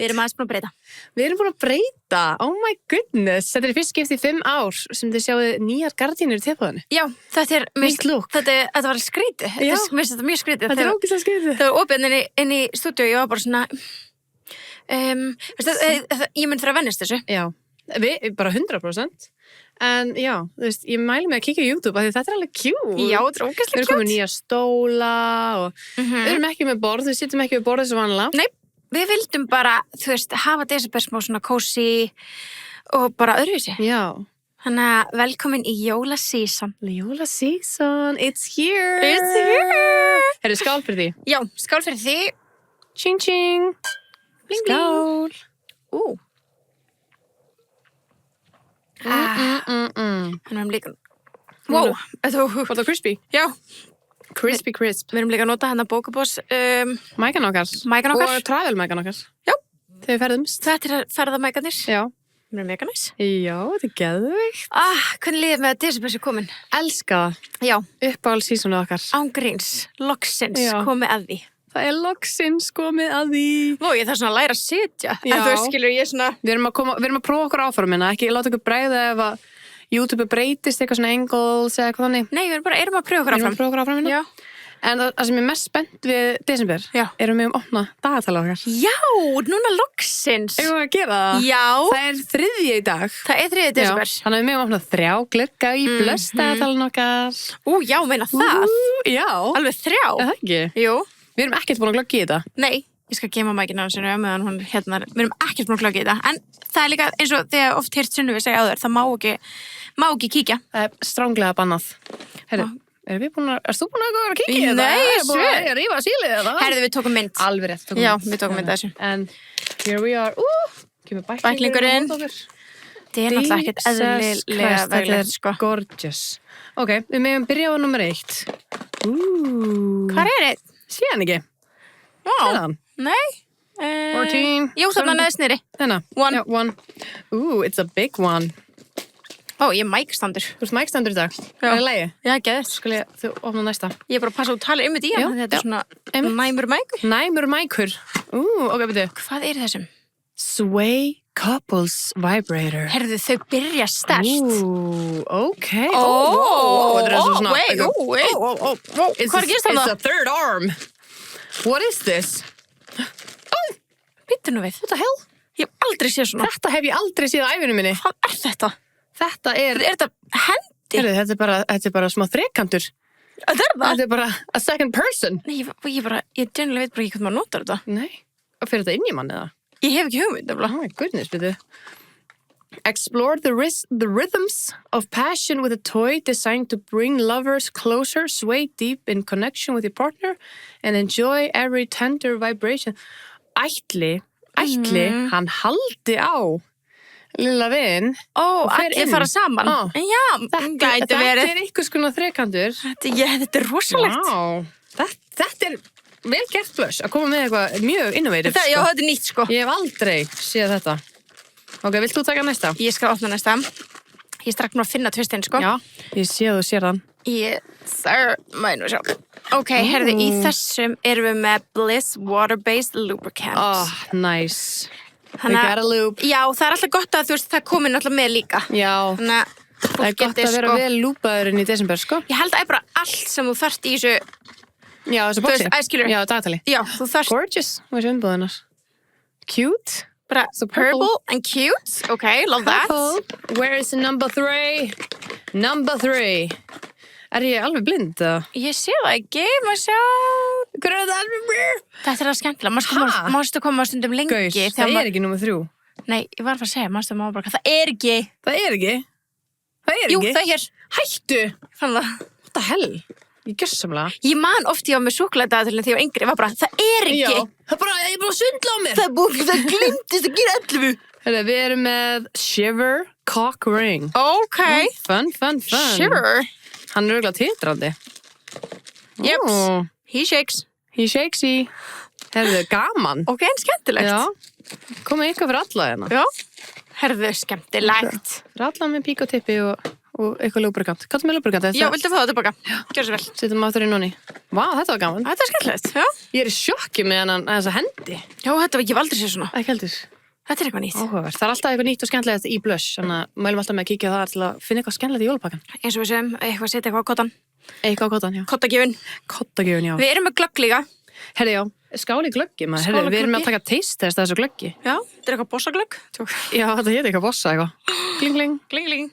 Við erum aðeins búin að breyta. Við erum búin að breyta, oh my goodness. Þetta er fyrst skipti í 5 ár sem þið sjáðu nýjar gardínur í tilboðinu. Já, þetta er Nýtt lúk. Þetta var skrítið. Já. Mér finnst þetta mjög skrítið. Þetta er ógeðslega skrítið. Það var opið inn í stúdíu og ég var bara svona ég mun þurfa að vennast þessu. Já, við bara 100%. En já, þú veist, ég mæli mig að kíkja á YouTube af því þetta er alveg cute. Já, þetta er ógeðslega Við erum komið nýja stóla og við erum ekki með borð, við sitjum ekki við borð þessu vanlega. Nei, við vildum bara, þú veist, hafa desember smá svona cozy og bara öðruvísi. Já. Þannig að velkomin í jólasíson. Jólasíson, it's here. It's here. Herru, skál fyrir því. Já, skál fyrir því. Ching ching. Bling, Skál. Þannig að við líka... Wow, þetta Var það crispy? Já, Crispy crisp. við erum líka að nota hérna bókaboss Mækan okkar. mækan okkar. Og travel mækan okkar. Já. Þegar við ferðumst. Þetta er ferðamækanir. Já. Við erum mega næs. Já, þetta er geðveikt. Hvernig líður með að desember sé komin? Elska það. Já, Uppáhald sísonu okkar. án gríns, loksins Já. komið að því. Það er loksins komið að því. Vó, ég þarf svona að læra að sitja. Já. En þú veist, skilur, ég svona... Við erum að prófa okkur áformina, ekki láta okkur bregða ef að YouTube breytist eitthvað svona angles eða eitthvað þannig. Nei, við erum að pröfa okkur Við erum áfram. að prófa okkur áformina. Já. En það sem ég er mest spennt við desember, Já. erum við opna dagatala okkar. Já, núna loksins. Eigum við að gera það? Já. Það er 3. í dag. Það er 3. desember. Já, þannig að við megum opna 3 glugga í blöst dagatalinn okkar. Já, meina það. Já. Alveg 3. Er það ekki? Jú. Við erum ekkert búin að glögga í þetta. Nei, ég skal gema mækina á sinu meðan hún hérna, við erum ekkert búin að klokka í þetta. En það er líka eins og þegar oft heyrt Sunnivi segja áður, það má ekki kíkja. Það er stránglega bannað. Herru, erst þú búin að vera að kíkja í þetta? Nei, ég sver. sver. Ég rífa sílið þetta. Herðu, við tókum mynd. Alveg rétt. Já, við tókum mynd af þessu. En here we are. Kemur Bæklingurinn. á móti okkur. Það er náttúrulega ekkert eðlilega Þetta veglegt, er sko. gorgeous. Ok, við megum byrja á nummer 1. Hvar er þið? Sé hann ekki? Vá. Nei. 14. Jú, þarna neðst niðri. Þennan. One. Já, 1. It's a big one. Ó, ég er mækstandur. Þú ert mækstandur í dag. Já. Það er leiði. Já, geðið. Skal þú opna næsta. Ég er bara að passa að þú talir um þetta í hann. Já, Þetta er svona einmitt. næmur mækur. Næmur mækur. Ok, byrju. Hvað er þessum? Sway Couples Vibrator. Herðu, þau byrja sterkt. Ok. Ó, Þetta er eins og svona... wait. Hvað gerist þarna? It's a third arm. What is this? Býttu nú við. What the hell? Ég hef aldrei séð svona. Þetta hef ég aldrei séð á æfinu minni. Hvað er þetta? Þetta er... Er þetta hendi? Heyrðu, þetta er bara smá þrekantur. Þetta er það? Þetta er bara a second person. Nei, ég generally veit bara ekki hvað maður notar þetta. Nei. Og fyrir þetta inn í mann eða? Ég hef ekki hugmynd, Oh nefnilega. my goodness, byrju. Explore the rhythms of passion with a toy designed to bring lovers closer, sway deep in connection with your partner, and enjoy every tender vibration. Ætli, hann haldi á lilla vin. Ó, fer allir inn. fara saman. Á. Já, gæti Þetta verið. er einhvers konar þrekantur. Þetta er rosalegt. Vá, þetta er vel gert Blush að koma með eitthvað mjög innovative. Já, þetta er nýtt, sko. Ég hef aldrei séð þetta. Ok, vilt þú taka næsta? Ég skal opna næsta. Ég er strax búin að finna tvistinn, sko. Já, ég sé þú sér þann. Mænu sjá. Ok, herðu, í þessum erum við með Bliss Water-Based Lubricant. Nice. We Þannig got a loop. Já, það er alltaf gott að þú veist, það komi náttúrulega með líka. Já, Þannig að það er fólk gott getur, að vera sko. vel lúpaðurinn í desember, sko. Ég held að það er bara allt sem þú þarft í þessu. Já, þessu Þú bóksi. veist, skilurðu? Já, dagatali. Já, þú þarft Gorgeous, þessu umbúðunar. Cute. bara So purple. purple and cute. Okay, love that. Purple. Where is number 3? Number 3. Er ég alveg blind? Ég sé það ekki, maður sjá. Hvað er það alveg blind? Þetta er það skemmtilega. Ha? Mástu koma stundum lengi. Gaus, þegar það maður- er ekki nummer 3. Nei, ég var að fara að segja, mástu maður bara, það er ekki. Það er ekki. Það er Jú, ekki. það er hér. Hættu. Fann það. What the hell? Ég gjössamlega. Ég man oft ég var með súkkulaðidagatalinn þegar ég var yngri, var bara, það er ekki. Já. Það er bara, ég er bara að svindla á mér. Það glimtist að gera 11. Herra, við erum með Shiver Cock Ring. Ok. Fun. Shiver. Hann er auðvitað titrandi. Jeps. Ó, He shakes. he shakes he. Herðu, gaman. Ok, en skemmtilegt. Já. Komið eitthvað fyrir alla hérna. Já. Herðu, skemmtilegt. Fyrir alla með pík og tippi og og eitthvað lubrikant. Hvað er með lubrikant? Já, viltu fá það tilbaka? Gjör svo vel. Settum aftur inn honni. Vá, þetta var gaman. Þetta er skemmtilegt, já. Ég er í sjokki með þessa hendi. Já, þetta var ekki aldrei sér svona. Ekki heldur. Þetta er eitthvað nýtt. Áhugavert. Það er alltaf eitthvað nýtt og skemmtilegt í Blush, þannig að mælum alltaf með að kíkja á það til að finna eitthvað skemmtilegt í jólapakkan. Eins og við segjum, eitthvað setja eitthvað á kottan. Eitthvað á kottan, já. Kottagjöfin. Kottagjöfin, já. Við erum með glögg líka. Herri, já, skáli glöggi, maður. Herri, við erum með að taka taste-test af þessu glöggi. Já, þetta er eitthvað bossaglögg. Já, þetta héti eitthvað bossa, eitthvað. Kling, kling. Kling, kling.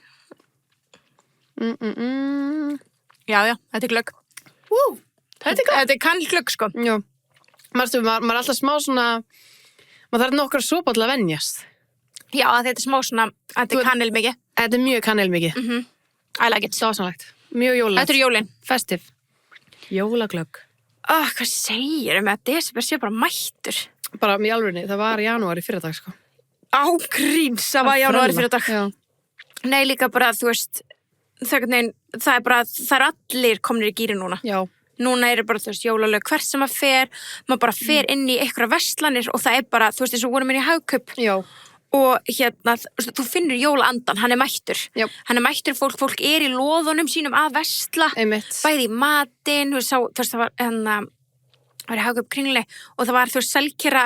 Já, þetta er glögg. Þetta er kannglögg, sko. Já. Maður er alltaf smá svona, maður þarf nokkra sopa til að venjast. Já, þetta er smá svona, þetta er kanil mikið. Þetta er mjög kanilmikið. I like it. Dásanlegt. Mjög jólulegt. Þetta er jólin. Festive. Jólaglögg. Hvað segirðu með að desember sé bara mættur? Bara í alvörunni, það var janúar í fyrradag, sko. Ágríns, það var janúar í fyrradag. Já. Nei, líka bara, þú veist, það er bara, það er allir komnir í gíri núna. Já. Núna eru bara, þú veist, jólalög hvert sem maður bara fer inn í einhverja verslanir og það er bara, þú veist, eins og vorum inn í Hagkaup. Já. Og hérna, þú finnur jólaandan, hann er mættur. Já. Hann er mættur, fólk er í loðunum sínum að versla. Einmitt. Bæði í matinn, þú veist, það var var í Hagkaup Kringli og það var, þú veist, selkera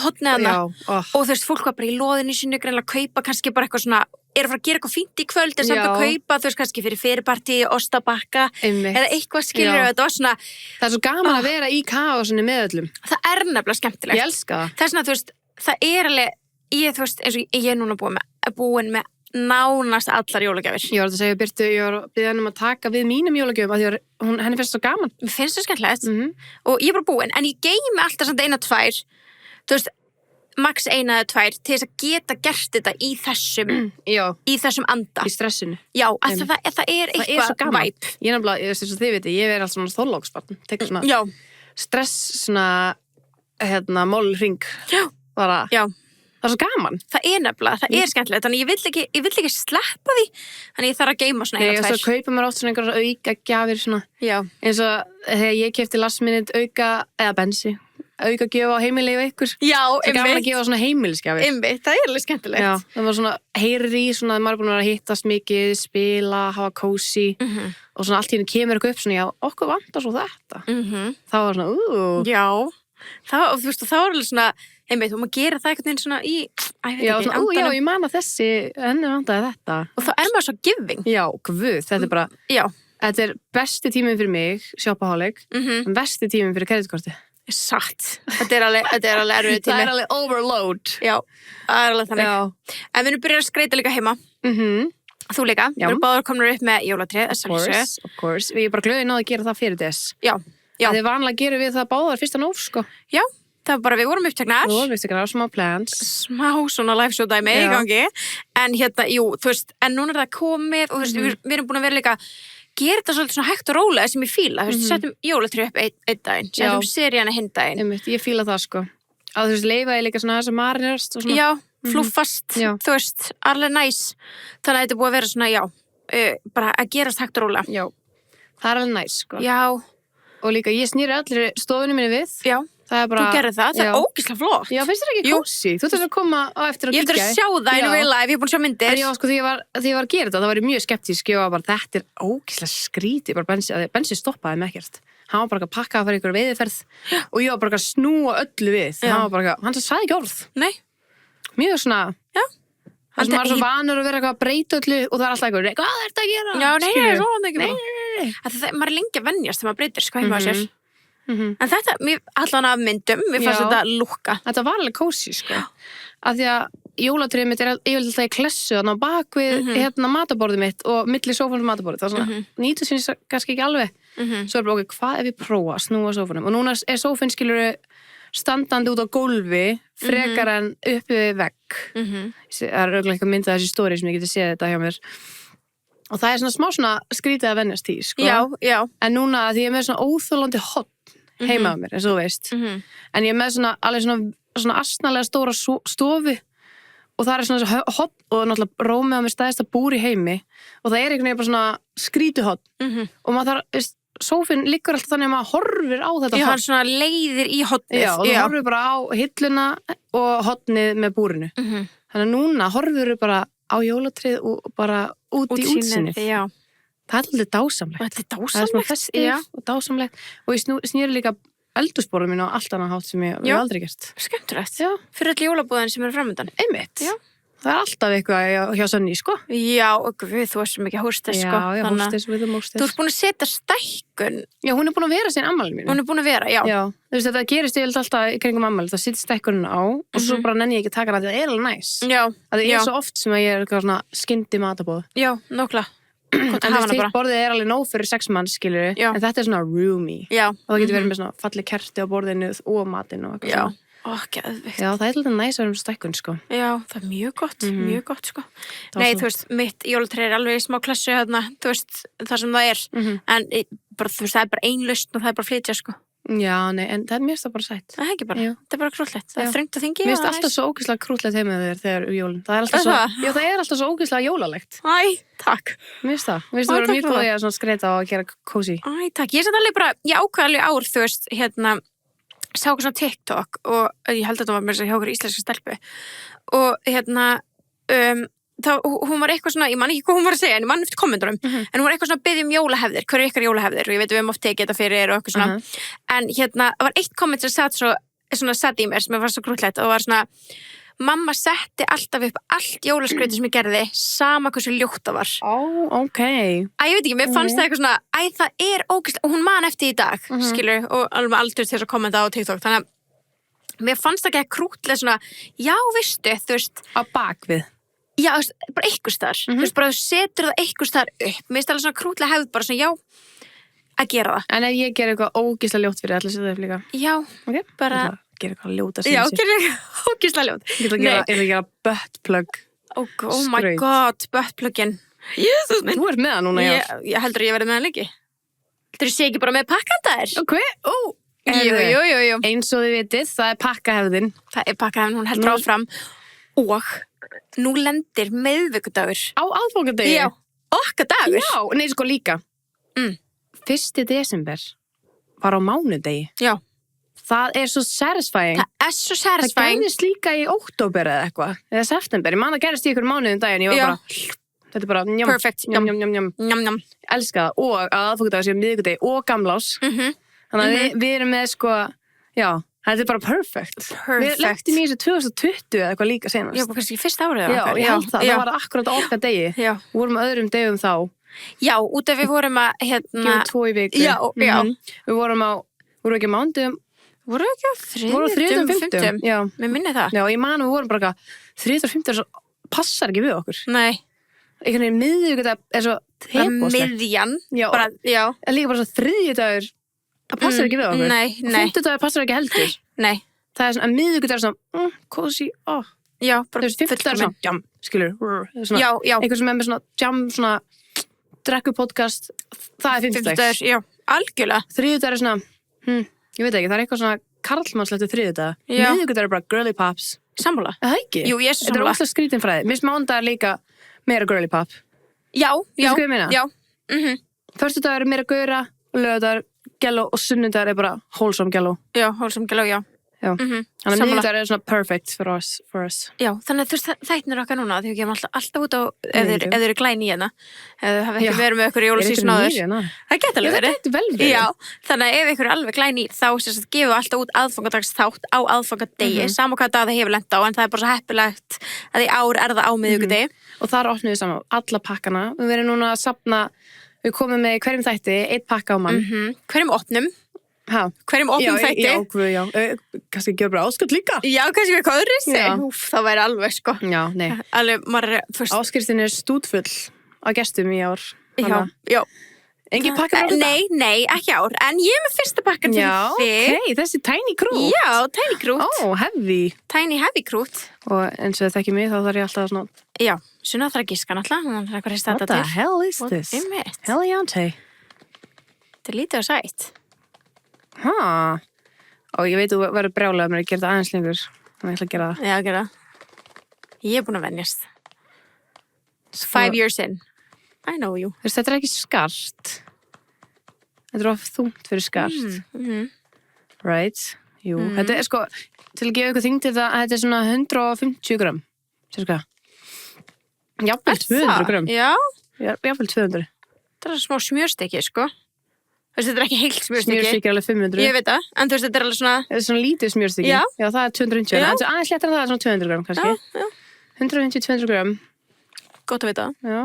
hotnið hana. Já. Og þú veist, fólk var bara í loðinu sínu, greinlega að kaupa kannski bara eitthvað svona, að fara að gera eitthvað fínt í kvöld, samt að kaupa, þú veist, kannski fyrir fyrirpartí, ostabakka, eða eitthvað skilur, þetta var svona. Það er svo gaman að vera í kaosinu með öllum. Það er nefnilega skemmtilegt. Ég elska það. Það er svona, þú veist, það er alveg, þú veist, eins og ég er núna búin með nánast allar jólagjafir. Ég var að segja Birtu, ég var að biðja henni að taka við mínum jólagjafum af því að henni finnst það svo gaman. Mér finnst það skemmtilegt og ég er bara búin, en ég geymi alltaf samt 1-2, þú veist, max 1 eða 2 til þess að geta gert þetta í þessum anda. Í stressinu. Já, það er eitthvað væp. Ég er náttúrulega, þess að þið viti, ég er alltaf svona þorlóksbarn, tekur svona stress, svona, málring. Já. Bara. Já. Það er svo gaman. Það er nefnilega, það er skemmtilegt, þannig ég vill ekki sleppa því, þannig ég þarf að geyma svona 1-2. Nei, og svo kaupa mér oft svona einhverja auka gjafir svona. Já. Eins og þegar ég keypti last minute auka gjöf á heimili og ykkur. Já, það er gaman að gefa svona heimilisgjafir. Einmitt, það er alveg skemmtilegt. Já, það var svona heyrir í svona, maður er búin að vera að hittast mikið, spila, hafa kósí og svona allt í henni kemur eitthvað upp svona, já, okkur vantar svo þetta. Það var svona, Já, þú veist, og það var alveg svona, einmitt, og maður gera það einhvern veginn svona í, já, svona, já, ég man að þessi, henni vantaði þetta. Og þá er maður svo giving. Já, guð, þetta er bara, þetta er besti tíminn fyrir mig, shopaholic, en besti tíminn fyrir kreditkorti. Satt. Þetta er alveg erfið tími. Það er alveg overload. Já, það er alveg þannig. En við erum byrjað að skreita líka heima. Þú líka. Við erum báðar komnir upp með jólatrið. Of course. Við erum bara glöðin á að gera það fyrir þess. Já. Það er vanlega að gera við það báðar fyrsta nóg, sko. Já, það var bara, við vorum uppteknar. Smá plans. Smá svona live show dæmi í gangi. En hérna, jú, þú veist, en núna er það komið og þú veist, við erum búin að vera líka gera þetta svolítið svona hægt og rólega sem ég fíla, þú veist, setjum jólatrið upp einn daginn, setjum seríana hinn daginn. Einmitt, ég fíla það, sko. Að þú veist, leifa ég líka svona þess að marinerast og svona. Já, flúffast, þú veist, alveg næs. Þannig að þetta er búið að vera svona, bara að gerast hægt og rólega. Já, það er alveg næs, sko. Já. Og líka, ég snýri allir stofunum minni við. Já. Það er bara, þú gerði það er ógeðslega flott. Já, finnst þér ekki kósí? Þú þarf að koma á eftir að kíkja. Ég þarf að sjá það in real life, ég er búin að sjá myndir. En já, sko, þegar ég var að gera þetta, það var ég mjög skeptísk, ég var bara, þetta er ógeðslega skrítið, bara Bensi stoppaði með ekkert. Hann var bara að pakka að fara ykkur veiðiferð og ég var bara að snúa öllu við. Hann sagði ekki orð. Nei. Mjög svona, hann var svo vanur að vera eitthvað að breyta öllu og það er alltaf eitthvað, hvað er þetta að gera? Já, nei, maður er lengi að venjast þegar maður breytir sko heima á sér. En þetta, allan af myndum, mér fannst þetta lúkka. Þetta var alveg kósí, sko. Af því að jólatrýið mitt er yfirleitt alltaf í klessu, þannig á bakvið mataborðið mitt og milli sófanum og mataborðið. Það er svona, nýtast finnst það kannski ekki alveg. Svo er bara okkur, hvað ef ég prófa að snúa sófanum? Og núna er sófinn, skilur, standandi út á gólfi, frekar en uppi við vegg. Það er auðvitað eitthvað myndað þessi stóri sem ég geti séð þetta hjá mér. Og það er svona smá svona skrítið að venjast í, sko. Já. En núna, því ég er með svona óþolandi hot heima á mér, eins og þú veist. En ég er með svona, alveg svona asnalega stóra stofu og það er svona hot og náttúrulega rómið á mér stæðista búr í heimi og það er einhvern veginn bara svona skrítu hot og maður þarf, veist, sófinn liggur alltaf þannig að maður horfir á þetta hot. Já, hann svona leiðir í hotnið. Já, og þú horfir bara á hilluna og hotnið með búrinu. Þannig að núna horfir þú bara á jólatrið og bara út í útsýnið. Já. Það er alltaf dásamlegt. Þetta er Það er svona festiv og dásamlegt. Og ég snýri líka eldhúsborðið mín á allt annað hátt sem ég hef aldrei gert. Skemmtilegt. Já. Fyrir öll jólabúðin sem eru framöndan. Einmitt. Já. Það er alltaf eitthvað hjá Sönni, sko. Já, og við, þú ert svo mikið hóstes, sko. Já, hóstes við hóstes. Þú ert búin að setja stækkun. Já, hún er búin að vera síðan ammælið mínu. Hún er búin að vera, já. Já, þú veist, þetta gerist ég alltaf í kringum ammælið. Það sitt stækkunin á og svo bara nenni ég ekki taka það, það er alveg næs. Já. Það er svo oft sem að ég er eitthvað svona skyndi matabóð. Já, nokkla. En þú veist, borðið er alveg nóg fyrir 6 manns, skilur við, en þetta er svona roomy. Já. Og það getur verið með svona falleg kerti á borðinu og matinn og eitthvað svona. Geðvikt. Já, það er alltaf næs að vera með stækkun, sko. Já, það er mjög gott, sko. Nei, þú veist, mitt jólatré er alveg í smá klassu þarna, þú veist, það sem það er. En bara, þú veist, það er bara ein lausn og það er bara flytja, sko. Já, nei, en það er mér það bara sætt. Það er ekki bara, það er bara krúllett. Það er þröngt að þingi. Mér finnst alltaf svo ógeðslega krúllett heima þegar jólin. Það er alltaf svo, já, það er alltaf svo ógeðslega jólalegt. Æ, takk. Mér finnst það. Mér finnst það vera mjög góð í að skreita og gera kósí. Æ, takk. Ég set alveg bara, ég ákvað alveg ár, þú veist, sá eitthvað svona TikTok og ég held að það var með þess að hjá okkur íslenska stelpu og hún var eitthvað svona, ég man ekki hvað hún var að segja en ég man eftir kommentunum, en hún var eitthvað svona að biðja jólahefðir, hver er ykkar jólahefðir og ég veit við höfum oft tekið þetta fyrir og eitthvað svona en var eitt komment sem satt í mér sem var svo grútlegt og var svona mamma setti alltaf upp allt jólaskrauti sem ég gerði sama hversu ljótt það var ok ég veit ekki, mér fannst það eitthvað svona það er ógeðslega, og hún man eftir í dag skilur, og alveg aldur til þess að kommenta á TikTok þannig að mér fannst það ekki krútlega svona, já veistu, þú veist á bakvið já, bara einhvers staðar, þú veist, bara þú setur það einhvers staðar upp, mér finnst það alveg svona krútlega hefð bara svona, já, að gera það en ef ég ger eitthvað ógeðslega ljótt fyrir allir setja upp líka já, bara gera eitthvað ljóta já, gera eitthvað ógeðslega ljót ég ætla að gera buttplug oh my god, buttplugin Jesus minn þú ert með það núna, já ég heldur að ég verði með það lengi heldur ég sé ekki bara með pakkandar ok, jú eins og þið vitið, það er pakkahefðin það er pakkahefðin, hún heldur áfram og nú lendir miðvikudagur á aðfangadegi já, okkar dagur já, nei sko líka 1. desember var á mánudegi já það er svo satisfying það er svo satisfying það gerðist líka í október eða eitthvað eða september, ég man að gerðist í ykkur mánuðum daginn ég var bara, þetta er bara njam, perfect, njam elska það og að aðfangadag séu miðvikudegi og gamlás þannig að við erum með sko já, þetta er bara perfect við lentum í þessu 2020 eða eitthvað líka senast já, bara kannski fyrsta árið já, ég held það var akkurat á okkar degi við vorum öðrum degum þá já, út af við vorum að gefum 2 í viku já við vorum ekki á mándum voru ekki á 3. já, mér minni það já, ég man við vorum bara 3. og 5. passar ekki við okkur nei einhvern veginn miðvikudag er svo tepóslegt miðjan já, bara, já en líka bara svo þriðjudagur það passar ekki við okkur nei og fimmtudagur passar ekki heldur nei það er svona, miðvikudag er svona kósi, já, bara fimmtudagur er svona jam, skilur svona, já einhver sem er með svona jam, svona drekku podcast, það er fimmtudags já, algjörlega þriðjudagur er svona, ég veit ekki, það er eitthvað svona karlmannslegt þriðjudag, miðvikudagur er bara girly pops sammála, það ekki? jú, ég er svo þetta er sammála óslega skrítin fræði, mér mánudagur líka meira girly pop já föstudagur er meira gaura og laugardagur gello og sunnudagur er bara wholesome gello já, wholesome gello, já þannig að miðvikudagur er svona perfect for us já, þannig að þú veist þættinir okkar núna því við gefum alltaf út á ef þeir eru glæn í hérna ef þau hafa ekki verið með ykkur jólasísun áður það geta alveg verið já, þannig að ef ykkur er alveg glæn í þá gefum við alltaf út aðfangadagsþátt á aðfangadegi sama hvað dag það hefur lent á en það er bara svo heppilegt að í ár er það á miðvikudegi og þar opnum við saman alla pakkana við verðum núna að safna við komum með hverjum þætti 1 pakka á mann hverjum opnum þætti já, kannski ekki bara áskrift líka já, kannski ekki hvað rissi það væri alveg sko já, nei áskriftin er stútfull á gestum í ár já engin pakka frá þetta? Nei, ekki ár en ég er með fyrsta pakkan til þig ok, þessi tiny krút já, tiny krút heavy tiny heavy krút og eins og það ekki mig þá þarf ég alltaf svona já, svona þarf að giska náttúrulega what the hell is this? Heliante þetta er lítið og sætt og ég veit þú verður brjálega með að gera þetta aðeins lengur þannig ég ætla að gera það já, gera það ég er búin að venjast 5 years in I know you þetta er ekki skart þetta er of þungt fyrir skart right jú, þetta er sko til að gefa ykkur þyngd þetta er svona 150 gram sér sko Jafnvel 200 grömm. Já, Jafnvel 200. það er smá smjörstykki, sko. Þú veist, þetta er ekki heilt smjörstykki. Smjörstykki er alveg 500. Ég veit það, en þú veist, þetta er alveg svona... Þetta er svona lítið smjörstykki. Já. Já, það er 250. Já. En aðeins léttar en það er svona 200 grömm, kannski. Já. 150-200 grömm. Gott að vita. Já.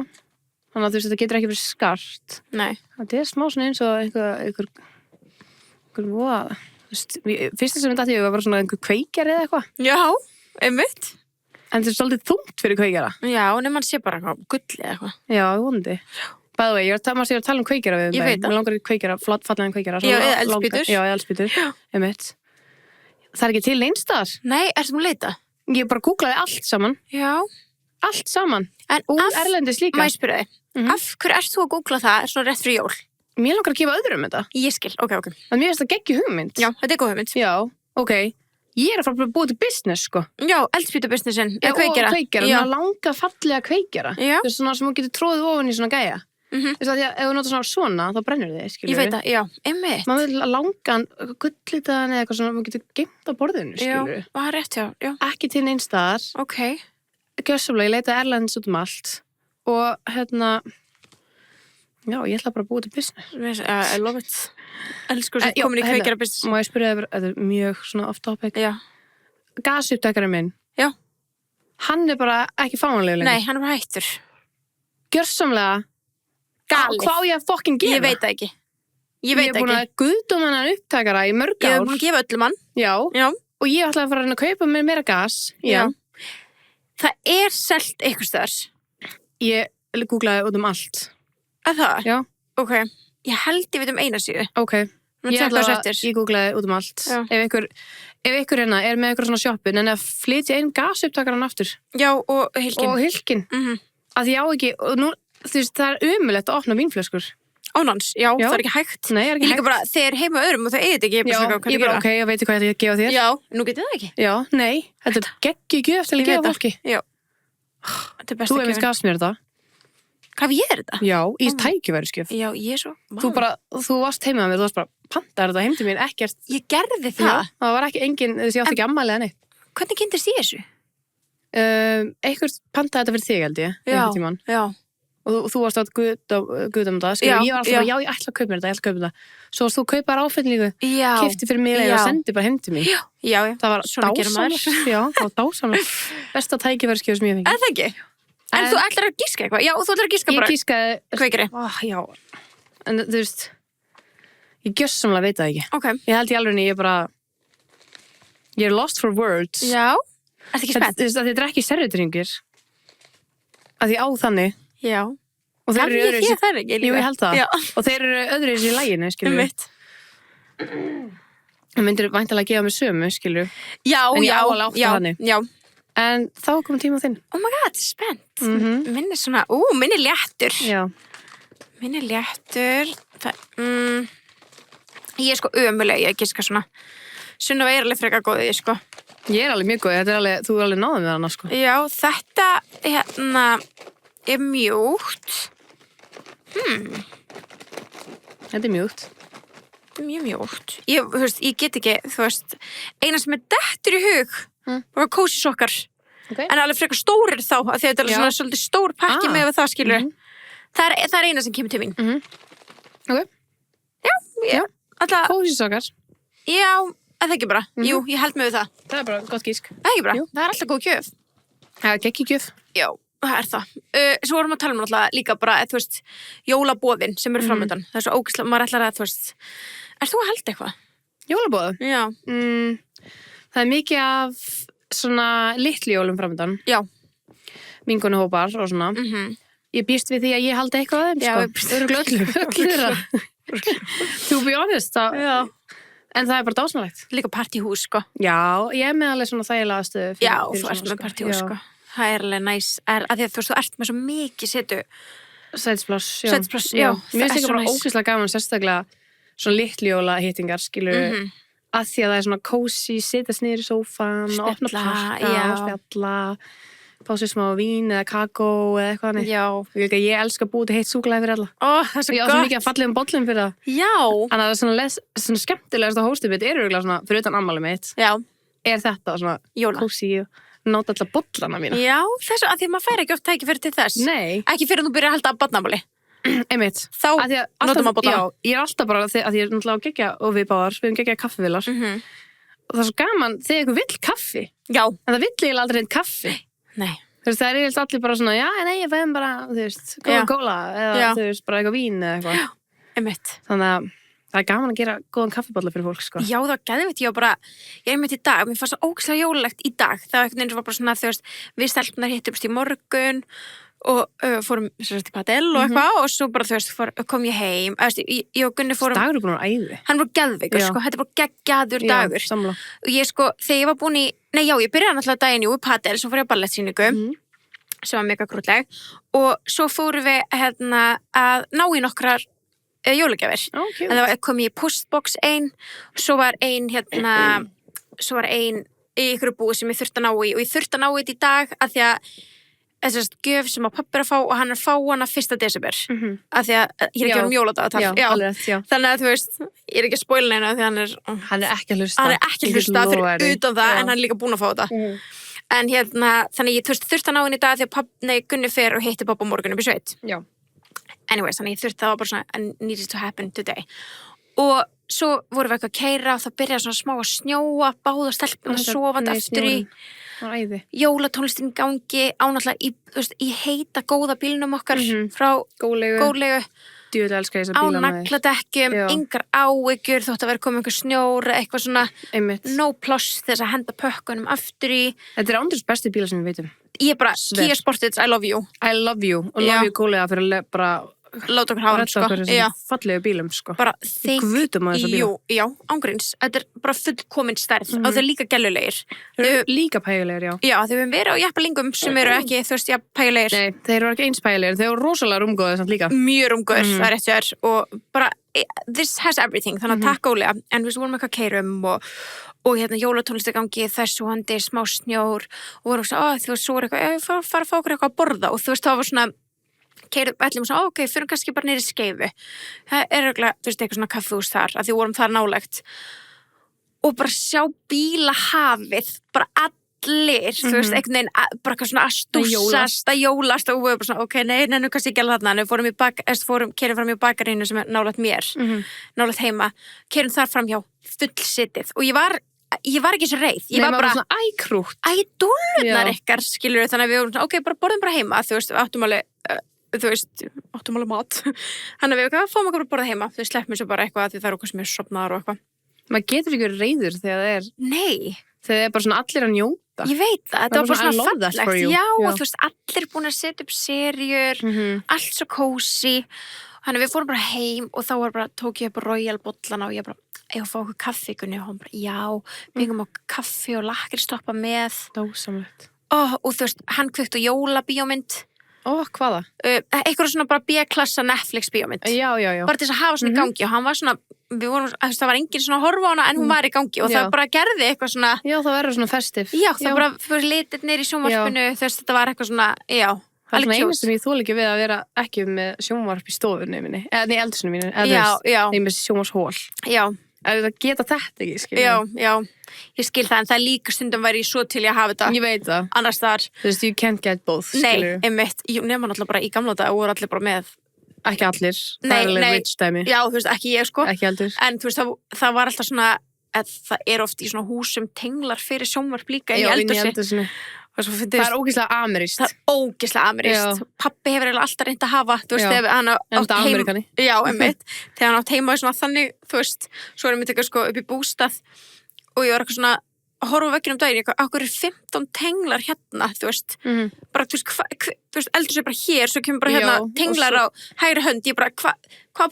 Þannig að þú veist, þetta getur ekki verið skart. Nei. Þetta er smá svona eins og einhver voða. Þú veist, fyrsta sem ég dætti ég var bara svona einhver kveikjari eða eitthvað. Já, einmitt. En þetta er svolítið þungt fyrir kveikjara. Já, nema hann sé bara eitthvað gull eða eitthvað. Já, vonandi. By the way, ég var að tala um kveikjara við Ég veit það. Mér langar í kveikjara, fallegan kveikjara. Já, eða eldspýtur. Já, eldspýtur. Einmitt. Það er ekki til neins staðar. Nei, ertu að leita? Ég bara googlaði allt saman. Já. Allt saman. En Og erlendis líka. Má ég spyrja þig? Af hverju ert þú að googla það svona rétt fyrir jól? Mér langar að gefa öðrum þetta. Ég skil, ok. En mér finnst það geggju hugmynd. Já, þetta er góð hugmynd. Já, ok. Ég er að fara að búa til business, sko. Já, eldspýtubusinessin, Já, kveikjara. Og kveikjara, Já. svona langa fallega kveikjara. Já. Þú veist, svona sem þú getur tróðið ofan í svona gæja. Þú veist, að því að ef þú notar svona, þá brennur þið, skilur Ég veit það, já, einmitt. Maður vil langan, gullitaðan eða eitthvað svona, maður getur geimt á borðinu, Já, skilur það er rétt, já. Ekki til neins staðar. Ok. Gjörsamlega, ég leitaði erlendis út um allt. Og já, ég ætla bara að búa til business. I love it. Elsku sem Já, komin í heyrðu, kveikjara business. Má ég spyrja þér, þetta er mjög svona off topic. Já. Gasupptakari minn. Já. Hann er bara ekki fáanlegur lengur. Nei, hann er bara hættur. Gjörsamlega. Galið. Hvað á ég að fokkin gera? Ég veit það ekki. Ég Ég veit er búin ekki. að guðdóma hann upptakara í mörg Ég ár. hef búin að gefa öllum hann. Já. Já. Og ég ætla að fara að reyna að kaupa mér meira gas. Já. Það er selt einhvers staðar. Ég googlaði út um allt. Er það? Já. Ok. Ég held ég veit um eina síðu. Ok. Nú Ég tjekka ætla þessu að, eftir. ég googlaði út um allt. Já. Ef ykkur hérna er með ykkur svona shoppin en að flytja inn gasupptakaran aftur. Já, og hilkin. Og hylkin. Að því á ekki, og nú, þú veist, það er umulett að opna vínflöskur. Ánans, já, Já. það er ekki hægt. Nei, er ekki Ég líka hægt. bara, þeir heima öðrum og þau eigið ekki, ég bara Já, svona, hvað ég bara, ok, ég veit hvað ég gefa þér. Já, nú getið það ekki. Já, nei, þetta er geggi gjöf til að Ég veit gefa það. fólki. Já. Þetta er besta Þú hefði gjöfin. gafst mér þetta. Hvað ég er þetta? Já, í tækifæriskjöf. Já, ég er svo... Þú varst heima með mér, þú varst bara, pantar þetta heim til mér, ekkert. Ég gerði Já, það. það var ekki engin, þessi átti ekki ammæli eða neitt. Hvernig kynntist ég þessu? Einhvern pantaði þetta fyrir þig, held ég, Já, einhvern tímann. já. Og þú varst átt guðum það, skilur, Já, ég var alltaf bara, já, ég ætla að kaupa mér þetta, ég ætla að kaupa þetta. Svo varst þú að kaupa þér áfenglíku, Já. keypti fyrir mig og Já. sendi bara heim til mig. Já. Það var Svona gerir maður. dásamlegt, já, það var dásamlegt. Besta tækifæriskjöf sem ég fengi. Er það ekki? En þú ætlar að gíska eitthvað? Já, þú ætlar að gíska Ég bara gískaði, kveikiri. já, en þú veist, ég gjörsamlega veit það ekki. Ok. Ég held í alveg ég er lost for words. Já. Ertu ekki spennt? Þetta er ekki serritringir. Að því á þannig. Já. Og þeir Kann eru ég öðruvísi- hér það ekki? Jú, ég held það. Já. Og þeir eru öðruvísi í læginu, skilur. Einmitt. Það myndir væntanlega að gefa mig sömu, skilur. Já, En ég já. á alveg átta Já, þannig. já. En þá kom tíma á þinn. Oh my god, spennt. Minn er svona, minn er léttur. Já. Minn er léttur. Ég er sko ömuleg, ég giska svona. Sunna er alveg frekar góðið, sko. Ég er alveg mjög góð, þú er alveg náðum með hana, sko. Já, þetta er mjúkt. Þetta er mjúkt. Þetta er mjög mjúkt. Ég get ekki, þú veist, eina sem er dettur í hug var kósi sokkar. Ok. En alveg frekar stórir þá, af því að þetta er Já. svona svolítið stór pakki með það, skilur. Það er eina sem kemur til mín. Ok. Já. Alltaf, Kósisokkar. já, er það ekki bara? Jú, ég held mig við það. Það er bara gott gísk. Það er ekki bara, Jú. það er alltaf góð gjöf. Það er geggi gjöf. Já, það er það. Svo vorum við að tala um alltaf líka bara, þú veist, jólabóðin sem eru framöndan. Það er svo ógeðslega, maður ætlar að, þú veist, ert þú að halda eitthvað? Jólabóðu. Já. Það er mikið af svona litli jólum framöndan. Já. Vinkonahópar og svona. Ég býst við því að ég haldi eitthvað af þeim, Já, sko. ég býst- Örugglega öllu. To be honest, Já. en það er bara dásanlegt. Líka partíhús, sko. Já, ég er með alveg svona þægilega stöðu. Já, þú ert með partíhús, sko. Það er alveg næs, að því að þú ert með svo mikið setu. Sætspláss, já. Sætisplás, já, það Mér er finnst ekki svo bara næs. ógeðslega gaman, sérstaklega svona litli jóla hittingar, skilur að því að það er svona kósi, setjast niður í sófan, opna Spjalla, pakka, já. spjalla, fá sér smá vín eða kakó eða eitthvað hannig. Já. Ég elska að búa til heitt súkkulaði fyrir alla. Ó, það er svo Ég á gott. svo mikið að fallegum bollum fyrir það. Já. Þannig að það er svona skemmtilegast að hóstið mitt er örugglega svona, fyrir utan ammálið mitt, Já. er þetta svona Jóla. kósi, nátt alla bollana mína. Já, þess að því að maður fær ekki oft tækifæri til þess. Nei. Ekki fyrir að þú byrja að halda að barnamáli. Einmitt. Þá notum maður bollana. Já, ég alltaf bara, að ég náttúrulega á geggja og við báðar, við erum geggja kaffivilar. Og það er svo gaman þegar ykkur vill kaffi. Já. En það vill eiginlega aldrei einn kaffi. Nei. Það er eiginlega allir bara svona, já, nei, ég fæðum bara, Coca-Cola eða, bara eitthvað vín eða eitthvað. Já, einmitt. Þannig að það er gaman að gera góðan kaffibolla fyrir fólk, sko. Já, það var geðveikt, ég einmitt í dag, mér fannst það ógeðslega jólulegt í dag. Það var einhvern veginn sem var bara svona, við stelpnar hittumst í morgun og fórum í padel og eitthvað og svo bara, kom ég heim. Ég og Gunni fórum... Dagur er búin að æði. Hann var geðveikur, sko, þetta er bara geggjaður dagur. Já, samla. Og ég, sko, þegar ég var búin í... Nei, já, ég byrjaði náttúrulega daginn í padel, svo fór ég á ballettsýningu, sem var mega krútleg, og svo fórum við, að ná í nokkrar jólagjafir. Okay. En það kom ég í postbox ein, svo var ein í ykkur búi sem ég þurfti að ná í og ég þurfti að ná í þetta í dag af því að þessast gjöf sem að pabbi er að fá og hann er að fá hana 1. desember af því að ég er ekki um jóladagatal þannig að þú veist, ég er ekki að spoila neina því hann er ekki að hlusta fyrir utan það en hann er líka búin að fá þetta en þannig ég þurfti að ná henni í dag því að Gunni fer og hitti pabba morgun upp í sveit anyways, þannig ég þurfti það var bara svona I needed to happen today og svo vorum við eitthvað að keyra og það byrjaði svona smá að snjóa báða stelpuna sofandi aftur í jólatónlistin gangi ánáttúrulega í heita góða bílnum okkar frá Gólegu djúlega elska ég þessa bíla á nagladekkjum, engar áhyggjur þótt að vera komið einhver snjór eitthvað svona no ploss þess að henda pökkunum aftur í þetta er ándurst besti bíla sem við veitum ég bara, Kia Sportage, I love you og love you Gólega fyrir að bara láta okkur hafa hann, sko. Fallegu bílum, sko. Bara Guðum að þessa bíla. Já, ángríns. Þetta er bara fullkomin stærð og þau er líka gellulegir. Líka pæjulegir, já. Já, þau hefum verið á jeppalingum sem eru ekki, þú veist, pæjulegir. Nei, þeir eru ekki eins pæjulegir. Þeir eru rosalega rúmgóðir samt líka. Mjög rúmgóðir, það er rétt sér. Og bara, this has everything. Þannig að takk Gólega. En við vorum eitthvað keyrum og jólatónlistagangi þessu handi, smá snjór og vorum þú veist, svo er eitthvað, fara að fá okkur eitthvað að borða og þú veist, það var svona keyrum allir og svo, ok, fyrir kannski bara neyri Skeifu það er eitthvað, þú veist, eitthvað svona kaffihús þar að því vorum þar nálægt og bara sjá bílahafið bara allir, þú veist, einhvern veginn bara eitthvað svona að stúsast að jólast og við bara svona, ok, nei, nú kannski ekki alveg þarna en við keyrum fram í bakarínu sem er nálægt mér, nálægt heima keyrum þar fram hjá fullsitið og ég var ekki svo reið, ég var bara svona ækrútt, dúllunar ykkar, skilur þannig að við vorum svona, ok, bara borðum bara heima þú veist, áttum alveg mat þannig að við fáum okkur að borða heima þau sleppum svo bara eitthvað því það er okkur sem er sopnaðar og eitthvað maður getur ekki verið reiður þegar það er þegar það er bara svona allir að njóta ég veit það, þetta var bara svona fallegt já, og þú veist, allir búin að setja upp serjur allt svo kósi þannig að við fórum bara heim og þá tók ég upp Royal bollana og ég bara ég fá okkur kaffi og hún bara, já, byggum okkur kaffi og lakkristoppa með dásamlegt og þú veist, hann kveikt og jólabíómynd hvaða? Eitthvað svona bara B-klassa Netflix bíómynd já bara til þess að hafa svona í gangi og hann var svona það var enginn svona að horfa á hana en hún var í gangi og það bara gerði eitthvað svona já, það verður svona festiv já, það bara fyrir litirnir í sjónvarpinu þú veist, þetta var eitthvað svona, já það er svona einu sem ég þoli ekki við að vera ekki með sjónvarp í stofunni minni eða í eldhúsinu mínu já ég með sjónvarshól já að geta þetta ekki, skilur já, ég skil það en það líka stundum væri svo til að hafa þetta ég veit það annars þar þú veist, you can't get both, skilur nei, einmitt, nema náttúrulega bara í gamla dag og voru allir bara með ekki allir, það er alveg rich dæmi já, þú veist, ekki ég sko ekki allir en þú veist, það var alltaf svona það er oft í svona húsum tenglar fyrir sjónvarp líka í eldhúsi það er ógeðslega amerískt pabbi hefur alltaf reynt að hafa þú veist, þegar hann átt heima já, einmitt, þegar hann átt heima svona þannig, þú veist, svo erum við tekað sko upp í bústað og ég var eitthvað svona að horfa veginn daginn, okkur 15 tenglar hérna, þú veist bara, þú veist, eldur sér bara hér svo kemur bara hérna tenglar á hægri hönd ég bara, hvað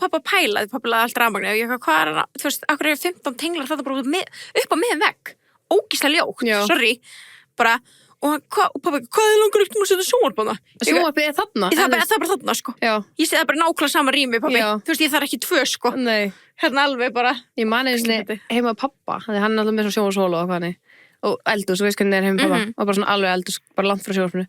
pappa pælaði pappa laði allt rafmagni og ég hvað er þú veist, okkur 15 tenglar þetta bara upp á miðum vegg ógeðslega ljótt, sorry bara og pappa, hvað er langar upp til að setja sjónvarp á það? Sjónvarpið er þarna? Það er bara þarna, sko. Já. Ég sé það bara nákvæmlega sama rými, pappi. Já. Þú veist, ég þarf ekki 2, sko. Nei. Hérna alveg bara. Ég man einu heima pappa, þannig hann er alltaf með svona sjónvarpshólu og hvað og eldhús, og veist hvernig er heima pappa. Og bara svona alveg eldhús, bara langt frá sjónvarpinu.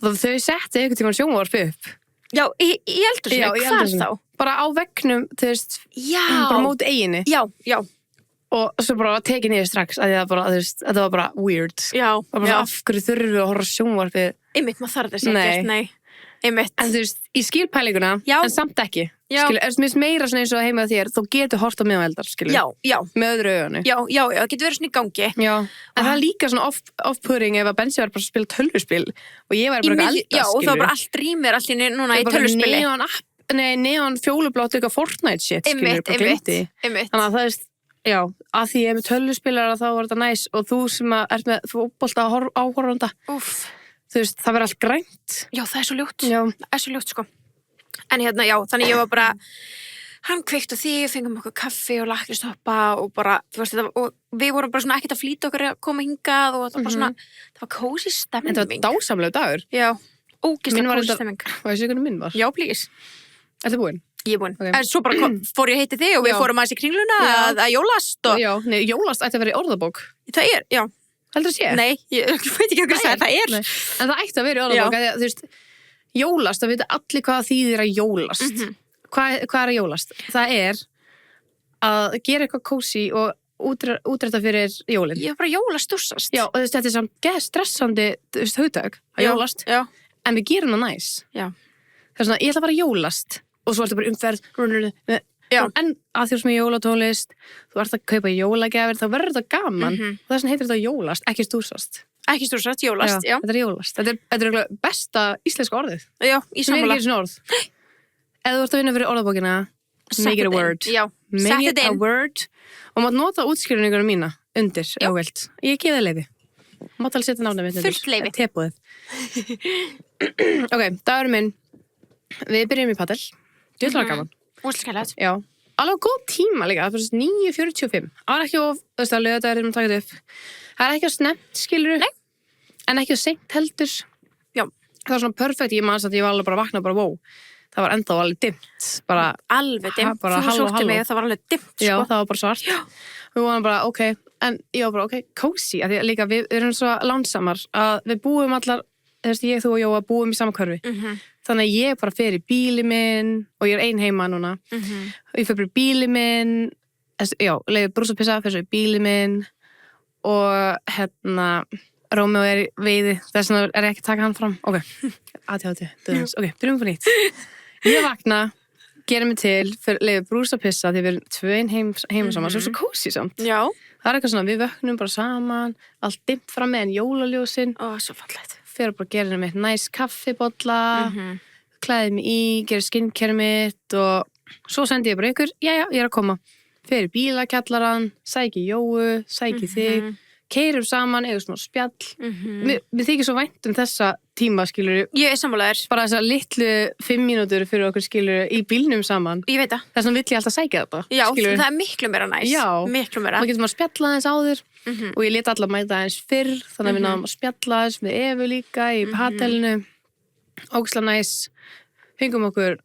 Og þau setti einhvern tímann sjónvarp upp. Já, í eldhúsinu, hvar þá? Bara á veggnum, þú veist, bara móti eyjunni. Já. og svo bara tekið niður strax að það bara, þú veist, þetta var bara weird. Já, Það var bara af hverju þurfum við að horfa á sjónvarpið. Einmitt, maður þarf þess Nei. ekkert, nei. Einmitt. En þú veist, ég skil pælinguna, Já. en samt ekki. Já. Skilur, mér finnst meira svona eins og heima á þér, þú getur hort á miðaldar, skilur. Já, Með öðru auganu. já, það getur verið svona í gangi. Já. En það er líka svona off-putting ef að Bensi var bara að spila tölvuspil og ég var bara að elda, Já, og skilur. það var bara allt rýmir allt í núna í tölvuspili. Neon fjólublótt eitthvað Fortnite shit, skilur, bara glemdi. Einmitt. Þannig að það er, já, að því ég er með tölvuspilara þá var þetta næs og þú sem ert með fótbolta áhorfanda, Úff. þú veist, það verður allt grænt. Já, það er svo ljótt. Já. Það er svo ljótt, sko. En já, þannig ég var bara, hann kveikt á því, fengum okkur kaffi og lakristoppa og bara, þú veist, og við vorum bara svona ekkert að flýta okkur að koma hingað og það var bara svona, það var kósí stemming. En það var dásamlega dagur. Já, Mín ógeðslega var kósí þetta- stemming. Og þessi hvernig minn var. Já, please. Þetta búin? Ég er búin. Ok. En svo bara fór ég heiti þig og við Já. fórum aðeins í kringluna Já. að jólast og Já, nei, jólast ætti að vera í orðabók. það er, já. Heldur það sé? Nei, ég veit ekki hvað það er. Nei. En það ætti að vera í orðabók, að, þú veist, jólast, það veit allir hvað það þýðir að jólast. Hvað er að jólast? Það er að gera eitthvað kósí og útrætta fyrir jólin. Ég var bara jólastúsast. Já, og þú veist, þetta er samt stressandi, þú veist, hugtök, að jólast. Já. En við gerum það næs. Já. Það er svona, ég ætla bara að jólast. Og svo ertu bara umferð, Já. en að því sem er jólatónlist, þú ert að kaupa jólagjafir, þá verður þetta gaman. Og þess vegna heitir þetta jólast, ekki stúsast. Ekki stúsast, jólast, já. Þetta er jólast. Þetta er eiginlega besta íslenska orðið. Já, í Sem er sammála. ekki svona orð. Ef þú ert að vinna fyrir orðabókina, make it a word. Já, Make it a in. word. Og mátt nota útskýringunum mína undir, ef þú vilt. Ég gefi það leyfi. Mátt alveg setja nána mitt undir. Fullt leyfi. Tebúðið. Ok, dagur minn. Við byrjum í padel. Þú ætlar að gaman. Úrskælægt. Já. Alveg góð tíma líka, það er 9:45. Það var ekki of, þú veist, að laugardagur erum að taka þetta upp. Það er ekki að snemmt, skilur. Nei. En ekki að seint heldur. Já. Það var svona perfekt, ég manns að ég var alveg bara að vakna, bara wow. Það var enda alveg dimmt. Bara, Alveg dimmt. bara Þú halló, sótti halló. mig og það var alveg dimmt, sko. já, það var bara svart. Já. Við vorum bara, ok, en ég var bara, ok, cozy. Af því að líka við erum svo lánsamar að við búum allar, þú veist, ég, þú og Jóa búum í sama hverfi. Þannig að ég bara fer í bíli minn og ég er ein heima núna. Og ég fer bara í bíli minn, já, leiði brúsapissa, fer svo í bíli minn og hérna, Rómeó er í veiði, þess vegna er ég ekki að taka hann fram. Ok, döðans, ok, byrjum på nýtt. Ég vakna, gerum mig til, leiði brúsapissa því við erum tvöin heima saman, svo cozy samt. Já. Það er eitthvað svona, við vöknum bara saman, allt dimmt fram með en jólaljósin, Ó, svo fallegt. fyrir bara að gera henni mitt næs kaffibolla, klæði mig í, gera skincare mitt og svo sendi ég bara ykkur, já, ég er að koma. Fyrir bílakjallaran, sæki Jóu, sæki þig, keyrum saman, eigum smá spjall. Mér þykir svo vænt þessa tíma, skilur, Ég er sammálaður. bara þessa litlu 5 mínútur fyrir okkur, skilur, í bílnum saman. Ég veit það. Þess vegna vill ég alltaf sækja þetta, Já, skilur. það er miklu meira næs. Já. Miklu meira. Þá getur maður að spjalla aðeins áður og ég lét alla mæta aðeins fyrr þannig að við náðum að spjalla aðeins með Evu líka í patelinu ógeðslega næs fengum okkur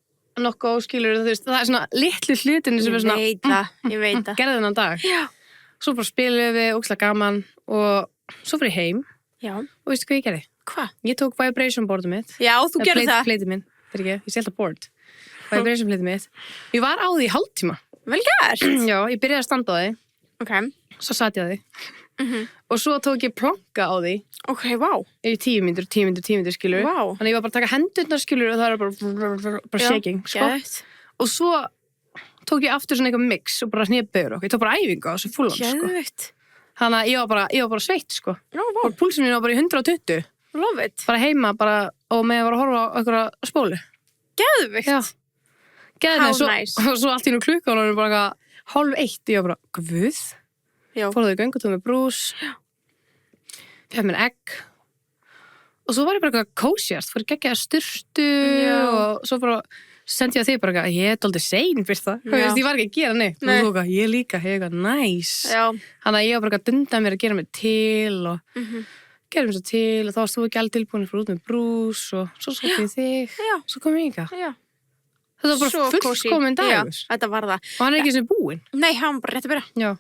nokkuð óskilur þú veist, það er svona litlu hlutinu sem er svona Ég veit það. gerði þennan dag Já. svo bara spilum við ógeðslega gaman og svo fyrir heim Já. og veistu hvað ég gerði? Hvað? Ég tók vibration boardum mitt Já, þú gerði það. pleitið minn, þetta er ekki, ég sé alltaf board vibration pleitið mitt ég var á því í hálftíma Vel gert. já, ég byrjaði að standa á því Ok. svo satt ég á því og svo tók ég planka á því Ok, vá. í 10 mínútur skilur Vá. þannig ég var bara að taka hendurnar skilur og það er bara shaking sko. Gett. og svo tók ég aftur svona eitthvað mix og bara snýðböður okkur, ég tók bara æfingu á þessu fullan sko. Gett. þannig að ég var bara sveitt sko. Já, vá. og púlsinn minn var bara í 120 Love it. bara heima bara og með að var að horfa á einhverja spólu Geðvikt. já, geðið How svo, nice. og svo allt í nú klukkan og bara 12:30 ég var bara, guð Já. fóruðu í göngutúr með brús fæði mér egg og svo var ég bara eitthvað kósjast fór ekki að styrtu Já. og svo bara sendi ég að þig bara eitthvað, ég er dálítið sein fyrst það, Já. ég var ekki að gera neitt Nei. og þú eitthvað, ég líka, ég eitthvað næs Já. þannig að ég var bara eitthvað að dunda mér að gera mig til og gera mér svo til og þá varst þú ekki alveg tilbúin fyrir út með brús og svo sótti ég þig Já. svo kom ég ykkar, Já. þetta var Svo bara kósí. fullkomin Já, dagur þetta var það. og hann er ekki sem búinn Nei, hann var bara rétt að byrja. já,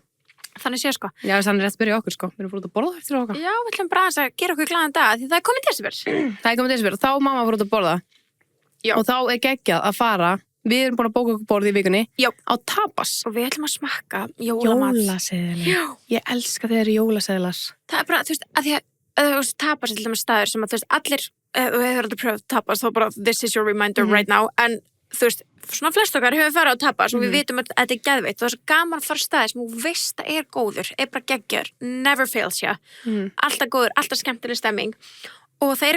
Þannig sé sko. já þannig er rétt að byrja okkur sko við erum fór út að borða eftir okkar Já, við ætlum bara aðeins að gera okkur glaðan dag því það er komið desember. það er komið desember, þá mamma fór út að borða Já. og þá er geggjað að fara við erum búin að bóka okkur borð í vikunni Já. á tapas. Og við ætlum að smakka jólamat. Jólaseðlar. Já. Ég elska þeir jólaseðlar. Það er bara, þú veist, að því að tapas er til dæmis staður sem að, þú veist, allir, þú hefur aldrei pröfð tapas, þá bara, this is your reminder right now, en þú veist, svona flest okkar hefur farið á tapas og við vitum að þetta er geðveitt og það er svo gaman að fara á staði sem þú veist að er góður, er bara geggjör, never fails, já. Alltaf góður, alltaf skemmtileg stemming og það er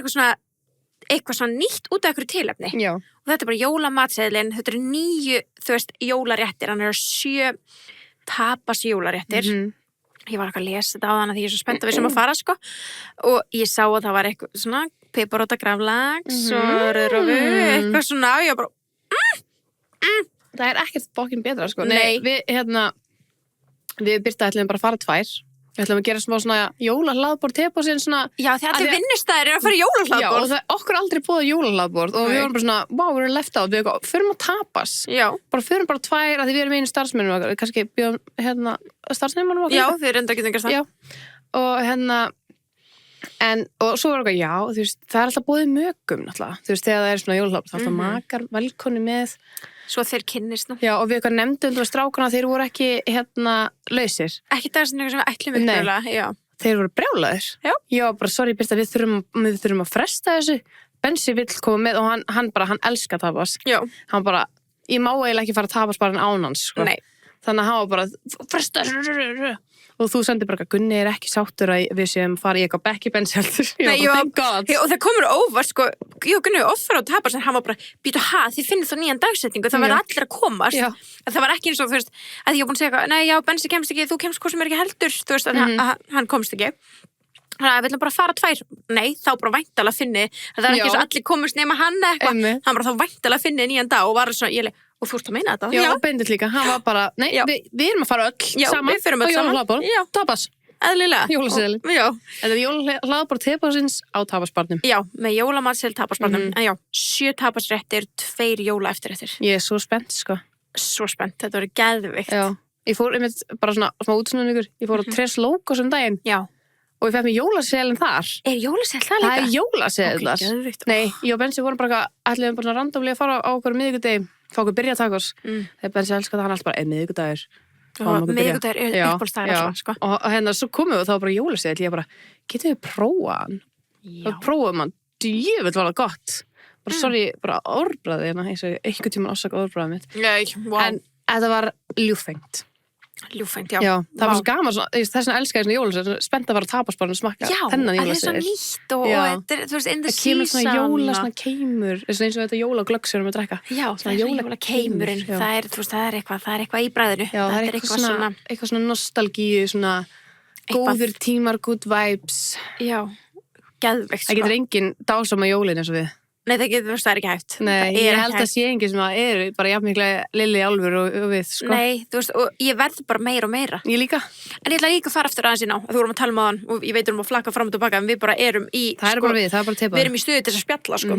eitthvað svona nýtt út af einhverju tilefni. Já. Og þetta er bara jólamatseðlinn, þetta eru 9, þú veist, jólaréttir, hann eru 7 tapas jólaréttir. Ég var eitthvað að lesa þetta á þannig að því ég er svo spennt að við sem að fara, sko. Og ég sá að það var eitthvað svona piparóta graflags og rauðrófu, eitthvað svona, og ég bara, Það er ekkert bókin betra, sko. Nei. Við Birta ætlum bara að fara 2. Við ætlum að gera smá svona jólahlaðborð tepasinn svona. já, því allir vinnustæðir eru að fara í jólahlaðborð. Já, og það er okkur aldrei búið jólahlaðborð og við vorum bara svona, wow, við erum left out, við förum að tapas. Já. Förum bara 2 að því við erum einu starfsmennum okkar, kannski bjóðum starfsmennum okkar. Já, þið er enda getur gert það. Já, og og svo var okkar, já, þú veist, það er alltaf búið mögum, náttúrulega, þú veist, þegar það er svona jólahlaðborð, þá er alltaf makar velkonni með. Svo þeir kynnist nú. Já, og við eitthvað nefndum og strákana, þeir voru ekki, lausir. Ekki það sem við ætlum ykkurlega, já. Þeir voru brjálaðir. Já. Ég var bara, sorry, Birta, við þurfum að fresta þessu. Bensi vill koma með og hann elskar tapas. Já. Hann bara, ég má eiginlega ekki fara að tapas bara en án hans, sko. Nei. Þannig að hann var bara, fresta þessu. Og þú sendir bara, Gunni er ekki sáttur að við séum fara í eitthvað bekki Bensi heldur. Nei, thank God. Og það komur óvart, sko, Gunni offer á tapas en hann var bara, býtu þið finnir þá nýjan dagsetningu, það var allir að komast. Já. Það var ekki eins og, þú veist, að ég var búin að segja eitthvað, nei, já, Bensi kemst ekki, þú kemst hvað sem er ekki heldur, þú veist, að hann komst ekki. Þannig að við ætlum bara að fara 2. Nei, þá bara væntalega finni, það er ekki eins og allir komast nema hann eitthvað, hann bara þá væntalega finni nýjan dag og var svona, og þú ert að meina þetta? Já, og Bendit líka, hann var bara, nei, við erum að fara öll saman. Já, við förum öll saman. Já, tapas. Eðlilega. Jólaseðlinn. Já. Þetta er jólahlaðborð tapasins á tapasbarnum. Já, með jólamatseðl tapasbarnum. En já, 7 tapasréttir, 2 jólaeftirréttir. Ég er svo spennt, sko. Svo spennt, þetta verður geðvikt. Já. Ég fór einmitt bara svona smá útsnúningur, ég fór á Tres Locos daginn. Já. Og ég fekk mér jólaseðlinn þar. Er jólaseðl það líka? Það er jólaseðlar. Ok, geðvikt. Nei, ég og Bensi vorum bara ætluðum bara randomlega að fara á okkur miðvikudegi, fá okkur byrjatakos. Þegar Bensi elskar það, hann alltaf bara, miðvikudagur. Miðvikudagur er uppáhaldsdagur alltaf, sko. Og svo komum við og þá var bara jólaseðl, ég bara, getum við prófað hann? Já. Og prófum hann, djöfull var það gott. Bara sorry, bara orðbræði hérna, eins og einhvern tímann ásaka orðbræðið mitt. Nei, wow. En þetta var ljúffengt. Ljúffengt, já. Já, það var svo gaman, þess vegna elska ég svona jólaseðl, spennt að fara að tapast bara og smakka þennan jólaseðl. Já, það er svo nýtt og þetta er, þú veist, in the season. Það kemur svona jóla, svona keimur, eins og þetta jólaglögg sem við erum að drekka. Já, það er jólakeimurinn, það er, þú veist, það er eitthvað í bræðinu. Já, það er eitthvað svona nostalgíu, svona góðir tímar, good vibes. Já, geðveikt, sko. Það getur enginn dásama jólin eins og við. Nei, það er ekki hægt. Nei, ég held að sé enginn sem að eru bara jafnmiklega Lilli Álfur og við, sko. Nei, þú veist, og ég verð bara meira og meira. Ég líka. En ég ætla líka að fara aftur aðeins í ná. Þú vorum að tala um á hann og ég veit að flakka fram og tilbaka, en við bara erum í, það er bara við, það er bara tipað. Við erum í stuði til þess að spjalla, sko.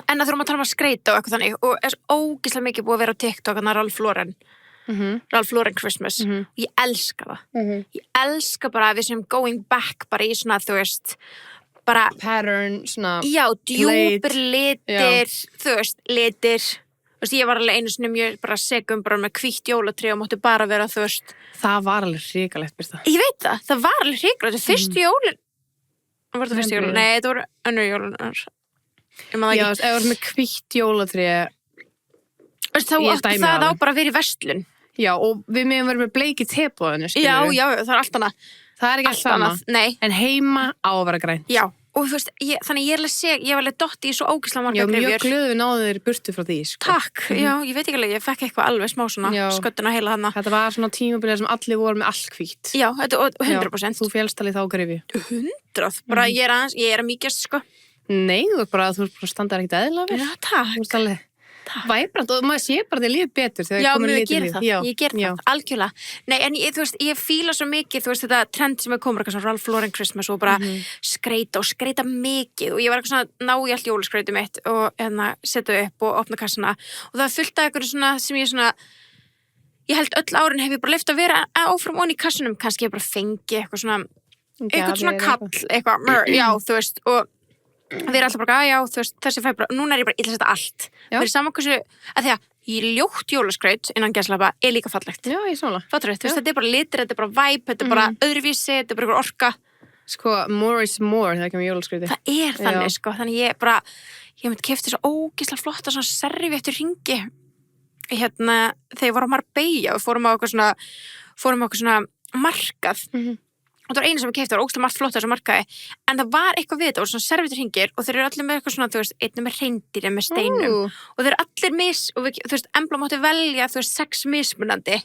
En það þurfum að tala um að skreita og eitthvað þannig og er ógeðslega mikið búið að vera á TikTok að Ralph Lauren Christmas. Ég elska það. Ég elska bara að við sem going back bara í svona, þú veist, bara pattern, svona já, djúpir litir, þú veist, litir. Þú veist, ég var alveg einu sinni mjög bara segum bara með hvítt jólatrí og mátti bara vera, þú veist. Það var alveg hrikalegt, Birta. Ég veit það var alveg hrikalegt. Þetta fyrstu jólin. Var þetta fyrstu jólin? Nei, þetta voru önnur jólin. Ég maður ekki. Já, ef það var með hvítt jólatrí. Þá átti það á bara að vera í verslun. Já, og við meðum verið með bleiki tepóðinu, skilur við. Já, það er allt annað. Það er ekki allt annað. Nei. En heima á að vera grænt. Já, og þú veist, þannig ég var alveg dotti í svo ógeðslega margar gryfjur. Já, mjög glöð við náðu þér burtu frá því, sko. Takk, já, ég veit ekki alveg, ég fekk eitthvað alveg smá svona sköttuna heila þarna. Þetta var svona tímabilið sem allir voru með allt hvítt. Já, þetta og 100%. Þú félst alveg þá gryfju. 100, bara ég er að mýkjast, sko. Nei, þú ert bara standar ekkert eðlilega vel. Já, takk. Væbrand og maður sé bara þið líf betur þegar já, komin ég ger það, algjörlega. Nei, en þú veist, ég fíla svo mikið, þú veist, þetta trend sem komur eitthvað svona Ralph Lauren Christmas og bara skreita mikið og ég var eitthvað svona ná í allt jólaskreitu mitt og setja upp og opna kassana og það fullt af eitthvað svona sem ég held öll árin hef ég bara leyft að vera áfram onni í kassunum, kannski ég bara fengi eitthvað svona kall, eitthvað, já, þú veist, og við erum alltaf bara, já, þú veist, þessi fæ bara, núna er ég bara, ég ætla að setja allt. Við erum saman hversu, að því að í ljótt jólaskraut innan gæslappa líka fallegt. Já, ég sammála. Fattur þetta, þetta bara litur, þetta bara vibe, þetta bara öðruvísi, þetta bara einhver orka. Sko, more is more þegar kemur jólaskrauti. Það þannig, sko, þannig ég myndi keypti svo ógeðslega flotta svona servéttur hringi þegar ég var á Marbella og fórum á eitthvað svona markað. Og það var einu sem ég keypti, það var ógeðslega margt flott á þessu markaði, en það var eitthvað við þetta, og svona servéttur hringir og þeir eru allir með eitthvað svona, þú veist, einn með hreindýri með steinum og þeir eru allir og þú veist, Embla mátti velja, þú veist, 6 mismunandi og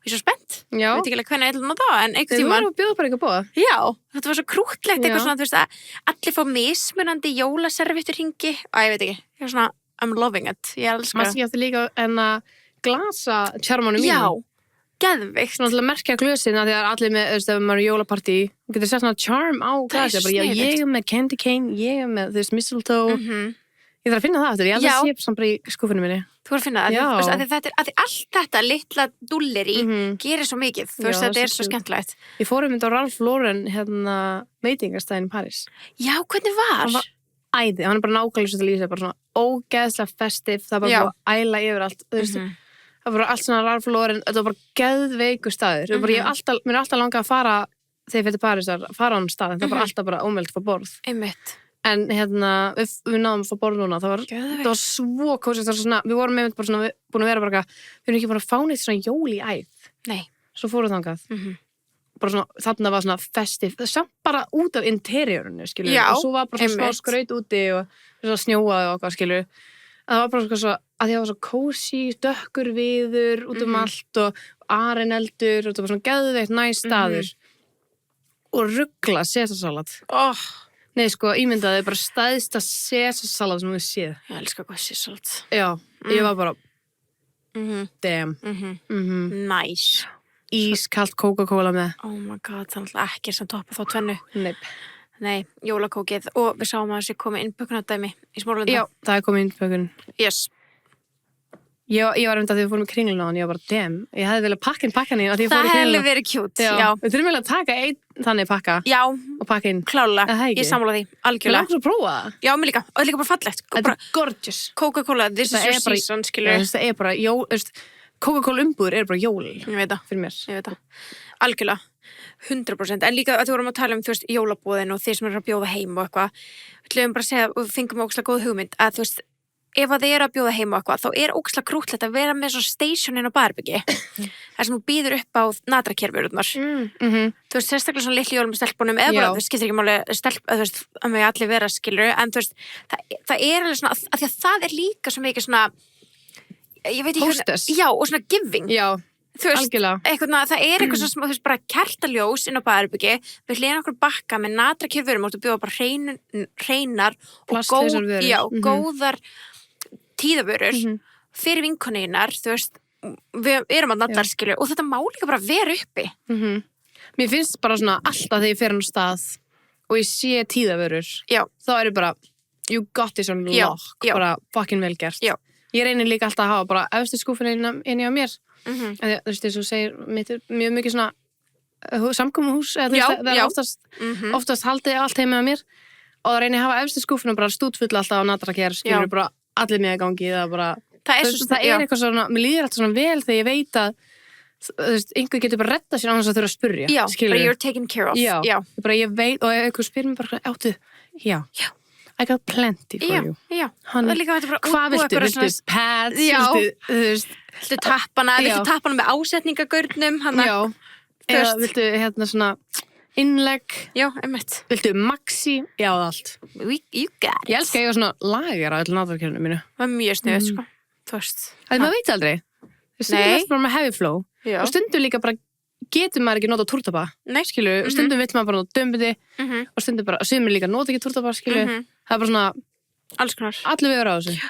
ég er svo spennt. Já. Ég veit ekki alveg hvernig ég ætla að nota það, en einhvern Þeir tímann. voru að bjóða bara eitthvað bóða. Já, þetta var svo krúttlegt, eitthvað svona, þú veist, að allir fá mismunandi jólaservéttur hringi, ég veit ekki, ég var svona, I'm loving it, ég elska Maður skjátti líka glasa tjarmanum mínum. Já, geðveikt. Svona til að merkja glösin að því að allir með, þú veist, ef maður er jólapartí, þú getur sett svona charm á glasi, bara ég með candy cane, ég með, þú veist, mistletoe. Ég þarf að finna það aftur, ég held að sé samt bara í skúfunum minni. Þú voru að finna það, að allt þetta litla dullir í gerir svo mikið, þú veist, þetta svo skemmtilegt. Ég fór á Ralph Lauren, veitingastæðin í París. Já, hvernig var? Hann var æði, hann er bara nákvæmlega svo til að lýsa, bara svona ógeðslega festive, það bara búið að æla yfir allt, þú veist, það var allt svona Ralph Lauren, þetta var bara geðveiku staður, mér er alltaf langað að fara, þegar ég fyrir París, að fara á hann stað, en það var alltaf bara ómögulegt að fá borð. Einmitt. En við náðum að fá borð núna, það var svo kósið, við vorum með bara svona, búin að vera bara við erum ekki bara að fá neitt svona jól í æð. Nei. Svo fórum þangað. Bara svona, þarna var svona festive, samt bara út af interiorinu, skilur. Já, og svo var bara svona smá skraut úti og svona snjóaði og eitthvað, skilur. Það var bara svona, að það var svo kósi, dökkur viður út allt og arineldur og það var svona geðveikt næs staður. Og ruggla sesasalat. Nei, sko, ímyndaði bara stæðsta sesasalat sem við séð. Ég elska hvað sesasalat. Já, ég var bara damn. Nice. Ískalt Coca-Cola með. Oh my god, það er ekki sem toppa þá tvennu. Nei, jólakókið og við sáum að þessi komið innbökunardæmi í Smáralunda. Já, það komið innbökun. Yes. Ég var að þegar við fórum í kringluna og ég var bara, damn, ég hefði viljað pakka inn í að því ég fór í kringluna. Það hefði verið cute, já. Við þurfum vel að taka einn þannig pakka. Já. Og pakka inn. Klálega, ég sammála því, algjörlega. Við langar svo að prófa það. Já, mér líka, og það er líka bara fallegt. Þetta er gorgeous. Coca-Cola, this is your season, skilur. Það er bara jól, Coca-Cola umbúður er bara jól. Ég veit það. Fyrir mér. Ég veit það. Algjörlega. 100%. En líka að þú vorum að tala þú veist, jólabúðin og þeir sem eru að bjóða heim og eitthvað. Við ætlum bara að segja, og fengum ógeðslega góð hugmynd, að þú veist, ef að þið eru að bjóða heim og eitthvað, þá er ógeðslega krúttlegt að vera með svona stationin á Barbyggi. Þar sem þú býður upp á natrakerfurnar. Þú veist, sérstaklega svona litli jól með stelpunum, eða bara, þú veist, skiptir ekki máli þú veist, að mig allir vera skilur, en þú veist, það er alveg svona, að því að það er líka svo mikið svona, ég veit ekki hostess. Já, og svona giving. Já. Þú veist, algjörlega. Það er eitthvað svona, þú veist, bara kertaljós inn á Barbyggi, við hlýðum okkur bakka með natrakerfurum og þú bjóða bara hreinar og góðar tíðavörur fyrir vinkoneinar, þú veist, við erum að nallar skilju og þetta má líka bara vera uppi. Mér finnst bara svona alltaf þegar ég fer á stað og ég sé tíðavörur, þá er ég bara, you got this on lock, bara fucking vel gert. Já. Ég reynir líka alltaf að hafa bara efstu skúfuna inni á mér. Þú veist, þess að þú segir, mjög mikið svona samkomuhús, það er oftast haldið allt heima á mér og það reynir að hafa efstu skúfuna bara stútfulla alltaf á natraker, skilur bara allir með að gangi, það bara það er eitthvað svona, mér líður alltaf svona vel þegar ég veit að þú veist, einhver getur bara retta sér á þess að þurfa að spurja. Já, bara you're taken care of. Já. Bara ég veit, og ef einhver spyr mér bara áttu, já. I got plenty for you. Já, það er líka bara hvað viltu pads, viltu tappana með ásetningagörnum, já, eða viltu svona innlegg, já, einmitt, viltu maxi, já, allt. You got it. Ég elska að ég var svona lager á öll natrakerfinu mínu. Það var mjög sniðugt, sko, þú veist. Það maður veit aldrei. Stundum er bara með heavy flow og stundum líka bara getur maður ekki nota túrtapa, skilu, stundum vill maður bara nota dömbiti og stundum bara, sumir líka nota ekki túrtapa, skilu, það er bara svona alls konar, allir vegur á þessu. Já,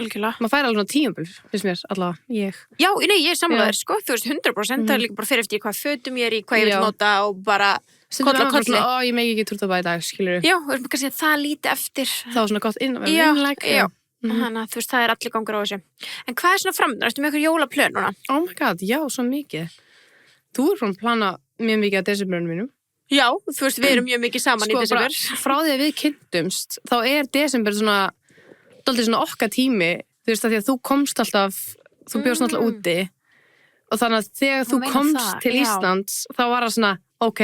algjörlega. Maður fær alveg svona tímabil, finnst mér, allavega, ég. Já, nei, ég er sammála þér, sko, þú veist, 100%, það er líka bara fyrir eftir hvað fötum ég er í, hvað ég vil nota og bara kolli. Ég megi ekki túrtapa í dag, skilur. Já, þú veist, kannski að það líti eftir. Það var svona gott innleg. Já. Þannig að þú veist, það er allir gangur á þessu. En hvað er svona framöndan? Ertu með eitthvað jólaplön núna? Oh my god, já, svo mikið. Þú er frá að plana mjög mikið að desemberunum mínum. Já, þú veist, við erum mjög mikið saman í desember. Frá því að við kynntumst, þá er desember svona, dálítið svona okkar tími, þú veist, að því að þú komst alltaf þú bjóst náttúrulega úti og þannig að þegar þú meina komst það, til já. Íslands þá var það svona, ok,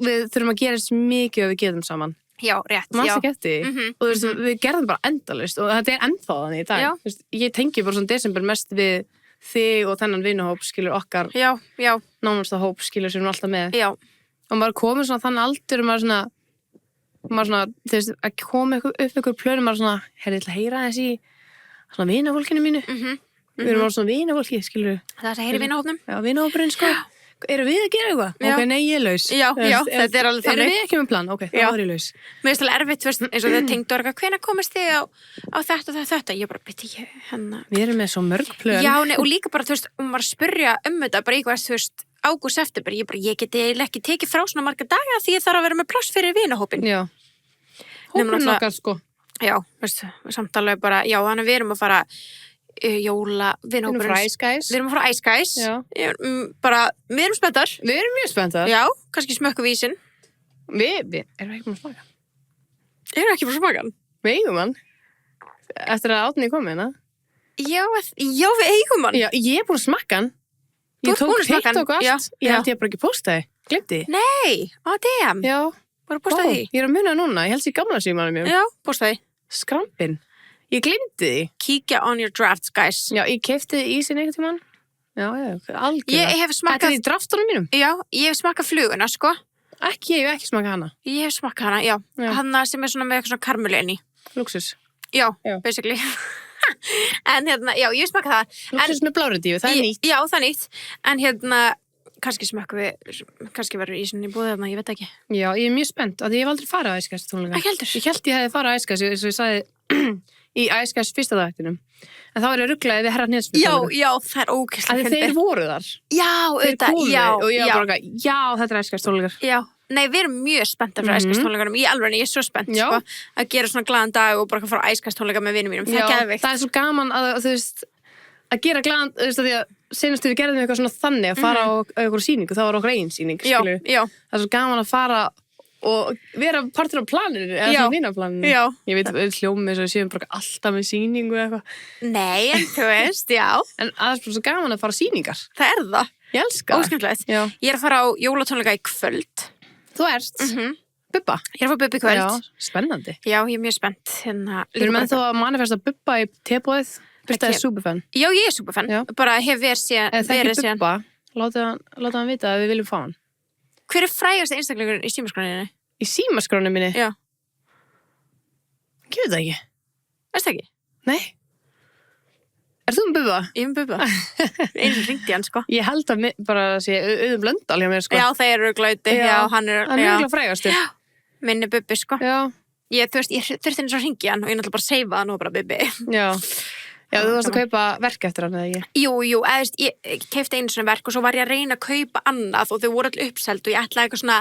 við þurfum að gera eins mikið og við getum saman. Já, rétt, Manstu já. ekki eftir því? Mhm, Og þú veist, við gerðum bara endalaust og þetta er ennþá þannig í dag. Já. Þú veist, ég tengi bara svona desember mest við þig og þennan vinahóp, skilur okkar Já, já, nánasta hóp, skilur sem við erum alltaf með. já. Og maður komið svona þann aldur og maður svona, þú veist, að koma upp ykkur plönum, maður svona, herri, ég ætla að heyra þessi svona vinafólkinu mínu. Við erum bara svona vinafólki, skilur við. Það er að heyri vinahópnum. Já, vinahópurinn, sko. Erum við að gera eitthvað? Já. Ok, nei, ég er laus. Já, já, þetta er alveg þannig. Erum við ekki með plan? Ok, þá Já. er ég laus. Mér finnst alveg erfitt, þú veist, eins og þeir tengdu orga, hvenær komist þið á þetta? Ég bara, beti, Við erum með svo mörg plön. Já, nei, og líka bara, þú veist, var að spyrja þetta, bara eitthvað, þú veist, ágúst, september, ég geti eiginlega ekki tekið frá svona marga daga því ég þarf að vera með pláss fyrir vinahópin. Já. Nema Hópurinn náttúrulega- okkar, sko. Já, veist, samtalið bara, já, þannig að við erum að fara jóla Við erum frá Ice Guys. Við erum að fara Ice Guys. Já. Við erum spenntar. Við erum mjög spenntar. Já, kannski smökkum vísin. Við erum ekki búin að smaka. Erum ekki frá smakan? Við eigum hann. Eftir að Átni kom hérna. Já, við eigum hann. Já, ég er búin að smakka hann. Þú Ég ert tók búin að smakka hann? TikTok og Já, allt. Ég held ég bara ekki postaði. Glemdi. Nei, damn. Já. Bara posta því. Ég er að muna núna. Ég held sér gamla símanum mjög. Já, posta því. Skrampin. Ég glemdi því. Kíkja on your drafts, guys. Já, ég kefti ísinn einhvern tímann. Já, algjörlega. Ég hef Þetta smakað, er í draftunum mínum. já, ég hef smakað fluguna, sko. Ég hef ekki smakað hana. Ég hef smakað hana, já. Já. Hanna sem er svona með eitthvað svona karmelu inn í. Luxus. Já, Já. basically. En já, ég hef smakað það. Luxus með blárudífu, það er nýtt. Já, það er nýtt. En kannski smökkum við, kannski verður ísinn í búið þarna, ég veit ekki. Já, ég er mjög spennt, af því ég hef aldrei farið á Æskast tónleika. Ekki heldur. Ég held ég hefði farið á Æskast, eins og ég sagði í Æskast fyrsta þættinum. En þá er ég rugglaði við herra Hnedsmið tónleika. Já, það er ógeðslega Af því þeir voru þar. Já, Þeir auðvitað, komu já, og ég já, var bara, já, þetta er Æskast tónleikar. já. Nei, við erum mjög spenntar fyrir æskastónleikunum. Í alveg, ég er svo spennt, Já. sko, að gera svona glaðan dag og bara fara á æskastónleika með vinum mínum. Það er geðveikt. það er svo gaman að, þú veist, að gera glaðan, þú veist, að því að senast við gerðum eitthvað svona þannig að fara á eitthvað sýningu, þá var okkur eigin sýning, Já, skilur. já, Það er svo gaman að fara og vera partur af planinu, eða Já. svona vinaplaninu. já. Ég veit, hljómið svo við séum bara alltaf með sýningu eða eitthvað. Nei, en þú veist, já, En það er bara svo gaman að fara á sýningar. það er það. Ég elska það. Óskemmtilegt. Já. Ég er að fara á jólatónleika í kvöld. Þú ert Bubba. Ég er að fara Bubba í kvöld. Já, spennandi. Já, ég er mjög spennt. Við erum ennþá að manifesta Bubba í tebóið. Byrta er superfan. Já, ég er superfan. Já. Bara hef verið Eða það verið ekki síðan. Bubba, láta hann vita að við viljum fá hann. Hver er frægast einstaklingurinn í símaskráninni? Í símaskránu minni? Já. Ég veit það ekki. Veist það ekki? Nei. Er þú með Bubba? Ég er með Bubba. Einu sem hringdi hann, sko. Ég held að bara sé Auðun Blöndal hjá mér, sko. Já, það eru glöyti. Já, hann er, Hann er já. mjög frægastur. Minni Bubbi, sko. Já. Þú veist, ég þurfti eins og að hringja hann og ég náttúrulega bara seifa hann og bara Bubbi. Já. Já, þú varst að kaupa verk eftir hann, eða ekki? Jú, eða veist, ég keipti einu svona verk og svo var ég að reyna að kaupa annað og þau voru allir uppselt og ég ætlaði eitthvað svona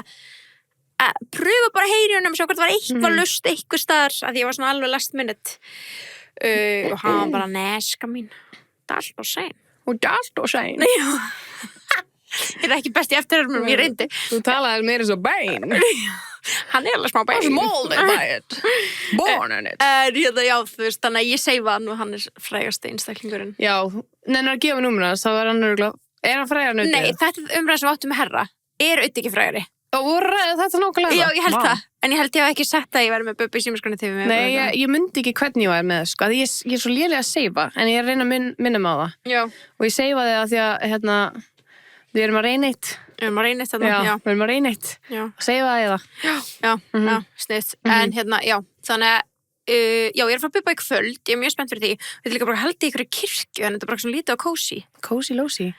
að pröfa bara að heyri honum, sjá hvort var eitthvað lust eitthvað staðar, að ég var svona alveg last minute og hann var bara neska mín, það er alltaf sæn. Og það er alltaf sæn. Já. Ég er ekki best í eftirhermum, ég reyndi. Þú talaði meira svo bein. Hann er alveg smá bein. Molded by it. Born in it. Já, þú veist, þannig að ég seifa hann og hann er frægasti einstaklingurinn. Já, nennar að gefa númuna, þá er hann örgulega. Er hann frægar nötið? Nei, þetta er umræð sem áttu með herra. Er auðvitað ekki frægari? Og voru þetta nákvæmlega? Já, ég held Vá. það. En ég held ég hef ekki sett að ég verði með Bubbi í símaskráni til við. Nei, ég myndi ekki hvernig ég var með það, sko. Að ég er svo lélega að seifa, en ég er að reyna að minna mig á það. Já. Og ég seifaði það því að, við erum að reyna eitt. Við erum að reyna eitt þarna. Já. Við erum að reyna eitt. Já. Og seifaði það. Já, sniðt. En já, þannig að, já, ég er að fara að Bubba í kvöld. Ég er mjög spennt fyrir því. Þetta er líka bara haldið í ykkur kirkju, en þetta er bara svona lítið á kósi. Cozy Lozy.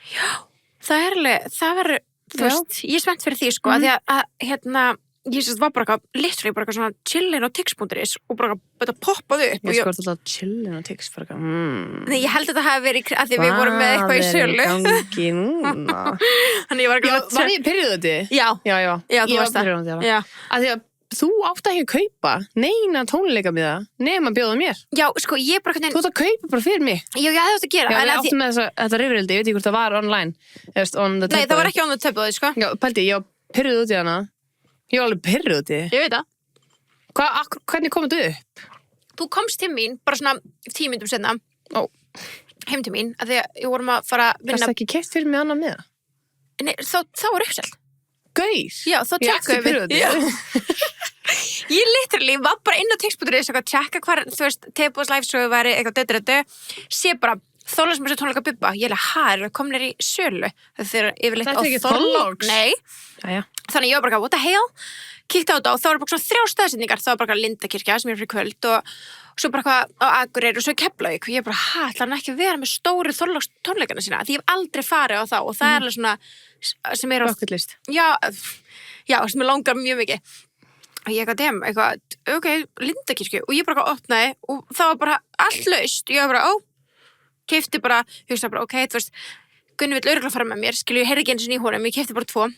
Það er alveg, það verður, þú veist, ég er spennt fyrir því, sko, að því að, ég sést, var bara eitthvað, literally bara eitthvað svona chillin á tix.is og bara þetta poppaði upp. Ég sko alltaf chillin og tix fyrir eitthvað. Nei, ég held að þetta hafi verið, að því við vorum með eitthvað í sölu. Hvað er í gangi núna? Þannig ég var Já, eitthvað var ég pyrrðið þetta? Já, Já, þú ég varst var það. pyrrðið Já. Að því að þú átt ekki að kaupa neina tónleika með það, nema bjóða mér. Já, sko, ég bara hvernig, Þú átt að kaupa bara fyrir mig. já, ég hefði átt að gera. Já, en við að því- áttum með þetta rifrildi, ég veit ekki hvort það var online. On the Nei, það var ekki on the table, sko. Já, pældi, ég var pyrrðið út í hana. Ég var alveg pyrrðið út í þið. Ég veit það. Hvernig komið þú upp? Þú komst til mín bara svona 10 mínútum seinna. Ó. heim til mín, að því að ég vorum að fara að vinna. Það ekki keypt fyrir mig annað með? Nei, þá var uppselt. Gauð? Já, þá tjekkuðum við. Ég literally var bara inn á text.is eitthvað að tjekka hvar, þú veist, Tebúðs liveshow væri eitthvað dödrödu, sé bara Þorláksmessu tónleika Bubba, ég er komnir í sölu. Það er yfirleitt Þetta er ekki Þorláks? Nei. Jæja. Þannig ég var bara, what the hell? Kíkti á þetta og þá var bara svona 3 staðsetningar, það var bara Lindakirkja sem fyrir kvöld og svo bara hvað á Akureyri og svo Keflavík og ég bara, ætlar hann ekki að vera með stóru Þorláks tónleikana sína, því ég hef aldrei farið á þá og það er alveg svona sem er Bucket list. Já, sem er langar mjög mikið og ég eitthvað, ok, Lindakirkju og ég bara opnaði og það var bara allt laust, ég var bara, keypti bara, hugsaði bara, ok, þú veist Gunni vill örugglega fara með mér, skilju, ég heyrði ekki einu sinni í honum, ég keypti bara 2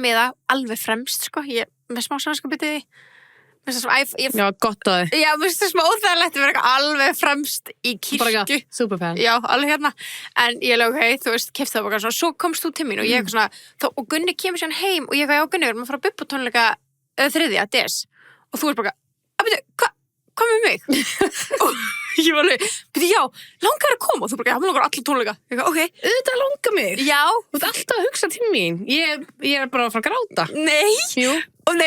miða, alveg fremst, sko, ég með smá samskapitið Já, gott á þið. Já, mér finnst það smá óþægilegt að vera eitthvað alveg fremst í kirkju. Superfan. Já, alveg hérna. En ég ok, þú veist, keypti það bara svona, svo komst þú til mín og ég eitthvað svona, og Gunni kemur sér heim og ég eitthvað, já, Gunni, við erum að fara að Bubba tónleika 3. des. Og þú er bara, hvað með mig? Og ég var alveg, já, langar að koma? Og þú bara, já, mér langar allir tónleika. Ég eitthvað, ok. Þetta langar mig. Já. Þú ert alltaf að hugsa til mín. Ég er bara að fara að gráta. Nei. Jú. Og ég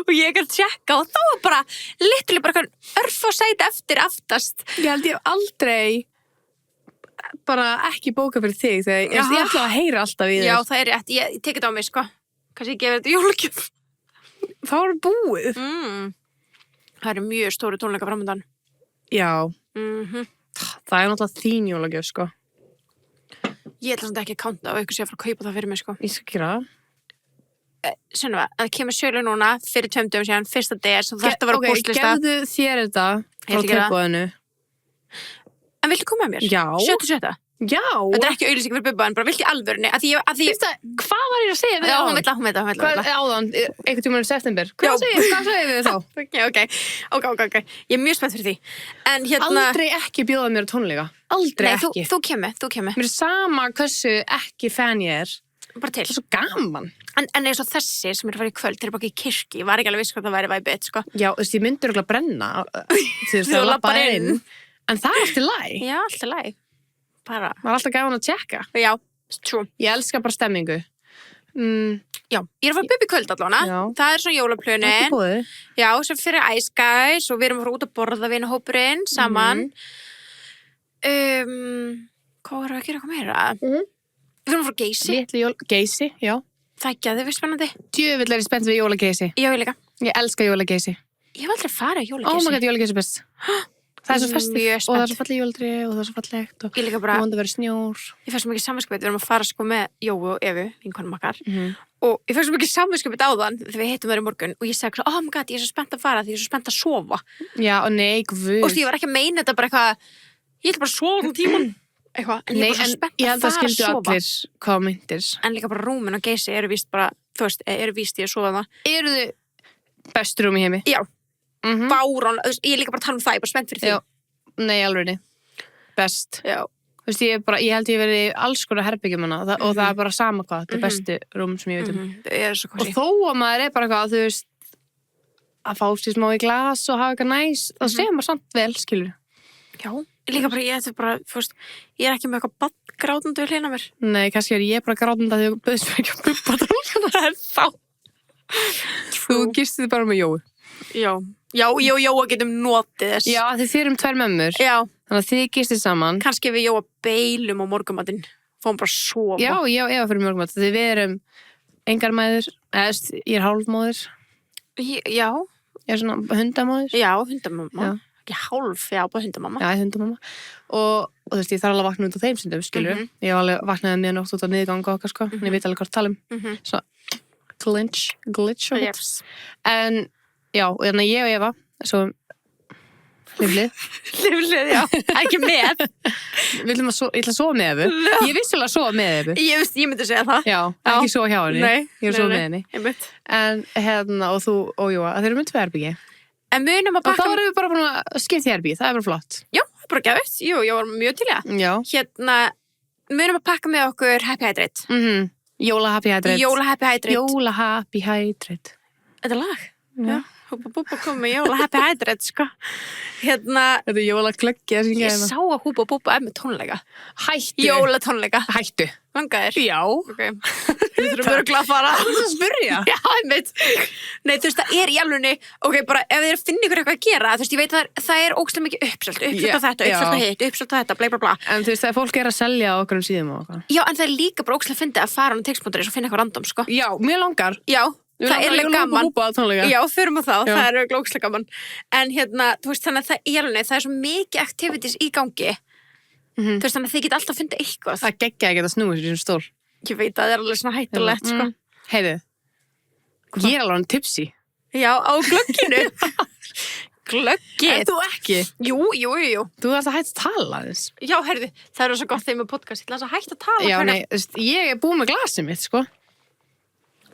og ég ekki að tjekka og þá var bara literally bara örf og sæti eftir aftast. Ég held ég hef aldrei bara ekki bókað fyrir þig þegar ég ætla að heyra alltaf í þér. Já, það er rétt, ég tek þetta á mig, sko. Kannski ég gefur þetta jólagjöf. Það var búið. Það eru mjög stóru tónleika framöndan. Já. Það er náttúrulega þín jólagjöf, sko. Ég ætla samt ekki að kánta og eitthvað sé að fara að kaupa það fyrir mig, sko. Ég skal gera það. Sunneva, að það kemur sölu núna fyrir 2 dögum síðan, 1. des og þetta var á póstlista. Ok, gefðu þér þetta frá tilboðinu. En viltu koma með mér? Já. 7.7. Já. Þetta er ekki auglýsing fyrir Bubba, en bara viltu í alvörunni að því hvað var ég að segja við Já, áðan? hún veit það. Hvað áðan, einhvern tímann í september? Hvað segir við þá? Ok. Ég er mjög spennt fyrir því. En Aldrei ekki bjóða mér á tónleika. Aldrei ekki. Nei, þú kemur. Mér er sama hversu ekki fan ég er. Bara til. Það er svo gaman. En eins og þessi sem er að fara í kvöld, þeir eru bara í kirkju, ég var ekki alveg viss hvað það væri væpið, sko. Já, þú veist, ég myndi örugglega brenna þegar það lappar inn. En það er alltaf læg. Já, alltaf læg. Bara. Það er alltaf gaman að tjekka. Já, true. Ég elska bara stemmingu. Já, ég er að fara Bubba í kvöld allavega. Það er svona jólaplönin. Ekki búið. Já, sem fyrir Ice Guys og við erum að fara út að borða vinahópurinn saman. Hvað var að gera eitthvað meira? Við erum að fara Geysi. Geysi, já. Það ekki að þið finnst spennandi. Djöfull er ég spennt við jólageysi. Já, ég líka. Ég elska jólageysi. Ég hef aldrei farið jólageysi. Oh my god, jólageysi er best. Það er svo festið Mjög og það er svo fallið jólatrí og það er svo fallegt og ég líka bara, vonandi verið snjór. Ég fæst svo mikið samviskupið, við erum að fara sko með Jói og Evu, vinkonum okkar og ég fæst svo mikið samviskupið á þann þegar við hittum þær í morgun og ég sagði oh my god, ég er svo spennt að fara því ég er svo spennt að sofa. Já, og nei, guð. Og ég var ekki að meina þetta bara eitthvað, ég ætla bara að sofa um tíman eitthvað, en ég er bara svo spennt að fara að sofa. Allir hvað myndir. En líka bara rúmin og Geysi eru víst bara, þú veist, eru víst í að sofa það. Eru þið bestu rúm í heimi? Já. Bárán, ég er líka bara að tala um það, ég er bara spennt fyrir því. Já. Nei, alveg best. Já. Þú veist, ég held ég verið í alls konar herbyggjum hana og það er bara sama hvað, þetta er bestu rúm sem ég veit um. Það er svo kosí. Og þó að maður er bara eitthvað, þú veist, að fá sér smá í glas og hafa eitthvað næs, þá segir maður samt vel, skilur. Já, líka bara, ég er ekki með eitthvað badgrátandi við hlina mér. Nei, kannski er ég bara grátandi að þau bauðst mér ekki að Bubba tónleikana. Það er þá. Þú gistið bara með Jói. Já, ég og Jóa getum notið þess. Já, þið erum 2 mömmur. Já. Þannig að þið gistið saman. Kannski við Jóa beilum á morgumatinn. Fáum bara að sofa. Já, ég var fyrir morgumat. Þið við erum engar mæður, ég er hálfmóðir. Já. Ég er svona hundamóðir. Já, hundamamma. Já. Ekki hálf, já, bara hundamamma. Já, hundamamma. Og þú veist, ég þarf alveg að vakna út á þeim stundum, skilur. Ég var alveg vaknaði mér nótt út á niðurganga okkar, sko. En ég veit alveg hvað tala um. Svo glitch og Yes. En já, og þannig ég og Eva, svo Liflið, já, ekki með. ég ætla að sofa með Evu. Ég vissulega að sofa með Evu. Ég myndi segja það. Já, ekki sofa hjá henni. Nei, ég er að sofa með henni. Einmitt. En og þú og Jóa, þeir eru með 2 herbyggi. En munum að og þá erum við bara búin að skipta herbyggi, það er bara flott. Já, bara gefist. Jú, ég var mjög til það. Já. Munum að pakka með okkur Happy Hydrate. Jóla Happy Hydrate. Jóla Happy Hydrate. Jóla Happy Hydrate. Þetta er lag? Já. Húpa Búba kom með jóla happy hydrate, sko. Hérna, Þetta er jólaglöggi að syngja ég sá að Húpa Búba með tónleika. Hættu. Jólatónleika. Hættu. Langaðir? Já. Ok. Við þurfum örugglega að fara. Það er að spyrja. Já, einmitt. Nei, þú veist, það er í alvegni, ok, bara ef þið finna ykkur eitthvað að gera, þú veist, ég veit að það er ógeðslega mikið uppselt á þetta, uppselt á hitt, uppselt á þetta, bla bla bla. En þú veist, þegar fólk er að selja á okkur síðum og okkur. Já, en það er líka bara ógeðslega fyndið að fara á text.is og finna eitthvað random, sko. Já, mér langar. Já, það er alveg gaman. Tónleika. Já, förum á þá, Já. það er ógeðslega gaman. En hérna, þú veist, þannig að það er alveg, það er svo mikið activities í gangi. Þú veist, þannig að þið get alltaf fundið eitthvað. Það geggja ekki að snúi sér í þessum stól. Ég veit að það er alveg svona hættulegt, sko. Heiðu, ég er alveg hann tipsi. Já, á glögginu. Glöggið. En þú ekki? Jú. Þú ert að hætta að tala þess. Já, herðu, það er svo gott þeim með podcast. Ég ætla að hætta að tala. Já, nei, þú veist, ég er búin með glasið mitt, sko.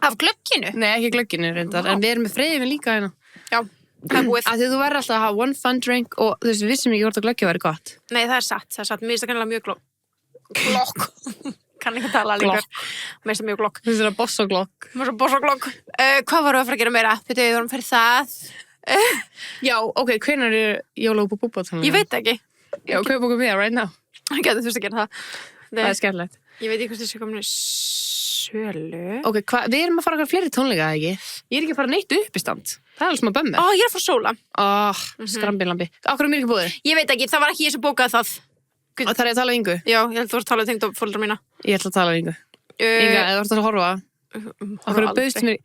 Af glögginu? Nei, ekki glögginu reyndar, en við erum með freyðin líka hérna. Já, það er búið. Af því þú verður alltaf að hafa one fun drink og þú veist, við vissum ekki hvort að glöggja væri gott. Nei, það er satt. Mér finnst það kannilega mjög glokk. Kann ekki tala líka. Mér finnst það mjög glokk. Þú veist, það er boss og glokk. Mér finnst það boss og glokk. Hvað varum við að fara að gera meira? Við vorum fyrir það. Já, ok, hvenær er jóla og búbúbá tónleika? Ég veit ekki. Já, kaupa okkur með right now. Ég geti þurft að gera það. Það er skemmtilegt. Ég veit ekki hvort þessi komin í sölu. Ok, við erum að fara okkar fleiri tónleika, ekki? Ég er ekki að fara neitt upp í stand. Það er alveg smá bömmur. Ég er að fara sóla. Skrambilambi. Akkur er mér ekki búið? Ég veit ekki, það var ekki ég sem bókaði það. Og það er að tala við Ingu? Já, ég held þú voru að tala við tengd og fóldra mína. Ég ætla að tala við Ingu. Inga, eða þú ert að horfa? Akkur er bauðst mér...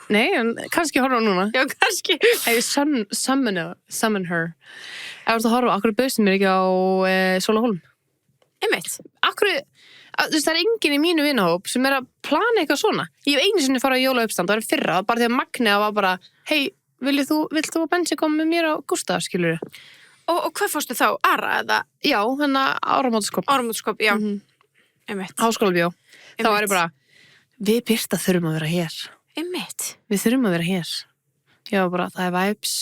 Nei, en kannski horfa núna. Já, kannski. Ég summon her. Eða þú ert að horfa, akkur er bauðst mér ekki á Sólahólm? Einmitt. Akkur, þú veist, það er enginn í mínu vinahóp sem er að plana eitthvað svona. Ég hef einu sinni farað í jólauppstand, það var fyrra, bara því að Magnea var bara, hei, vilt þú að Bensi koma með mér á Gústaf, skilur þau? Og hvað fórstu þá? Ara eða? Já, hérna áramótaskop. Áramótaskop, já. Einmitt. Háskólabjó. Þá var ég bara, við Birta þurfum að vera hér. Einmitt. Við þurfum að vera hér. Já, bara, það er vibes,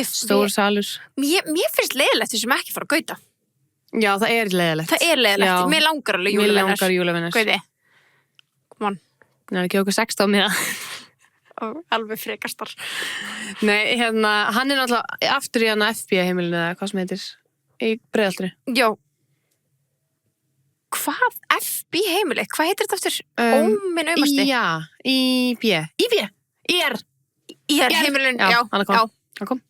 stór salur. Mér finnst leiðilegt þessum ekki fara að gauta. Já, það er leiðilegt. Það er leiðilegt. Já. Mér langar alveg Mér júlavennar. langar júlavennar. Gauti. Come on. Nei, ekki okkur 16 miða. Alveg frekastar. Nei, hérna, hann er náttúrulega aftur í hann FB heimilinu eða hvað sem heitir í Breiðholtinu. Já. Hvað? FB heimili? Hvað heitir þetta aftur? Óminn aumasti? Já, í B. IR heimilin, já. Hann kom.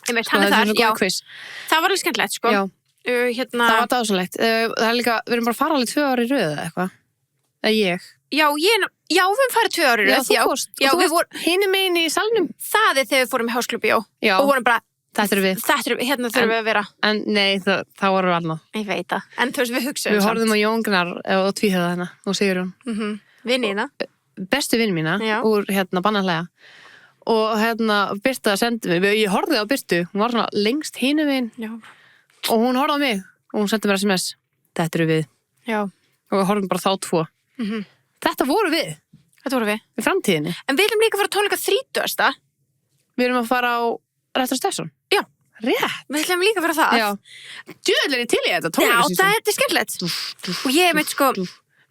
Einmitt, hann er þar, já. Quiz. Það var alveg skemmtilegt, sko. Já. Hérna... Það var dásalegt. Það er líka, við erum bara að fara alveg 2 ári í röð eða eitthvað. Eða ég. Já, við höfum farið 2 ári í röð. Já, þú fórst. Já, þú við vorum... Hinum megin í salnum. Það er þegar við fórum í Háskólabjó. Já. Og vorum bara... Þetta er við. Hérna þurfum við að vera. En nei, þá vorum við annað. Ég veit það. En þú veist, við hugsaðum Við horfðum á Jón Gnar og tvíhöða hérna og Sigurjón. Vinnina. Bestu vinn mína Já. úr hérna Bannahlega. Og hérna Birta sendi mig, ég horfði á Birtu, hún var svona lengst hinum megin. Já. Og hún horfði á mig og hún sendi mér SMS. Þetta eru við. Já. Og við horfum bara þá 2. Þetta voru við. Þetta voru við. Í framtíðinni. En við viljum líka fara tónleika 30. Við erum að fara á Rettur Stefson. Já. Rétt. Við viljum líka fara það. Já. Djöðlega er til í þetta Já, tónleika. það er skemmtilegt. Og ég veit sko...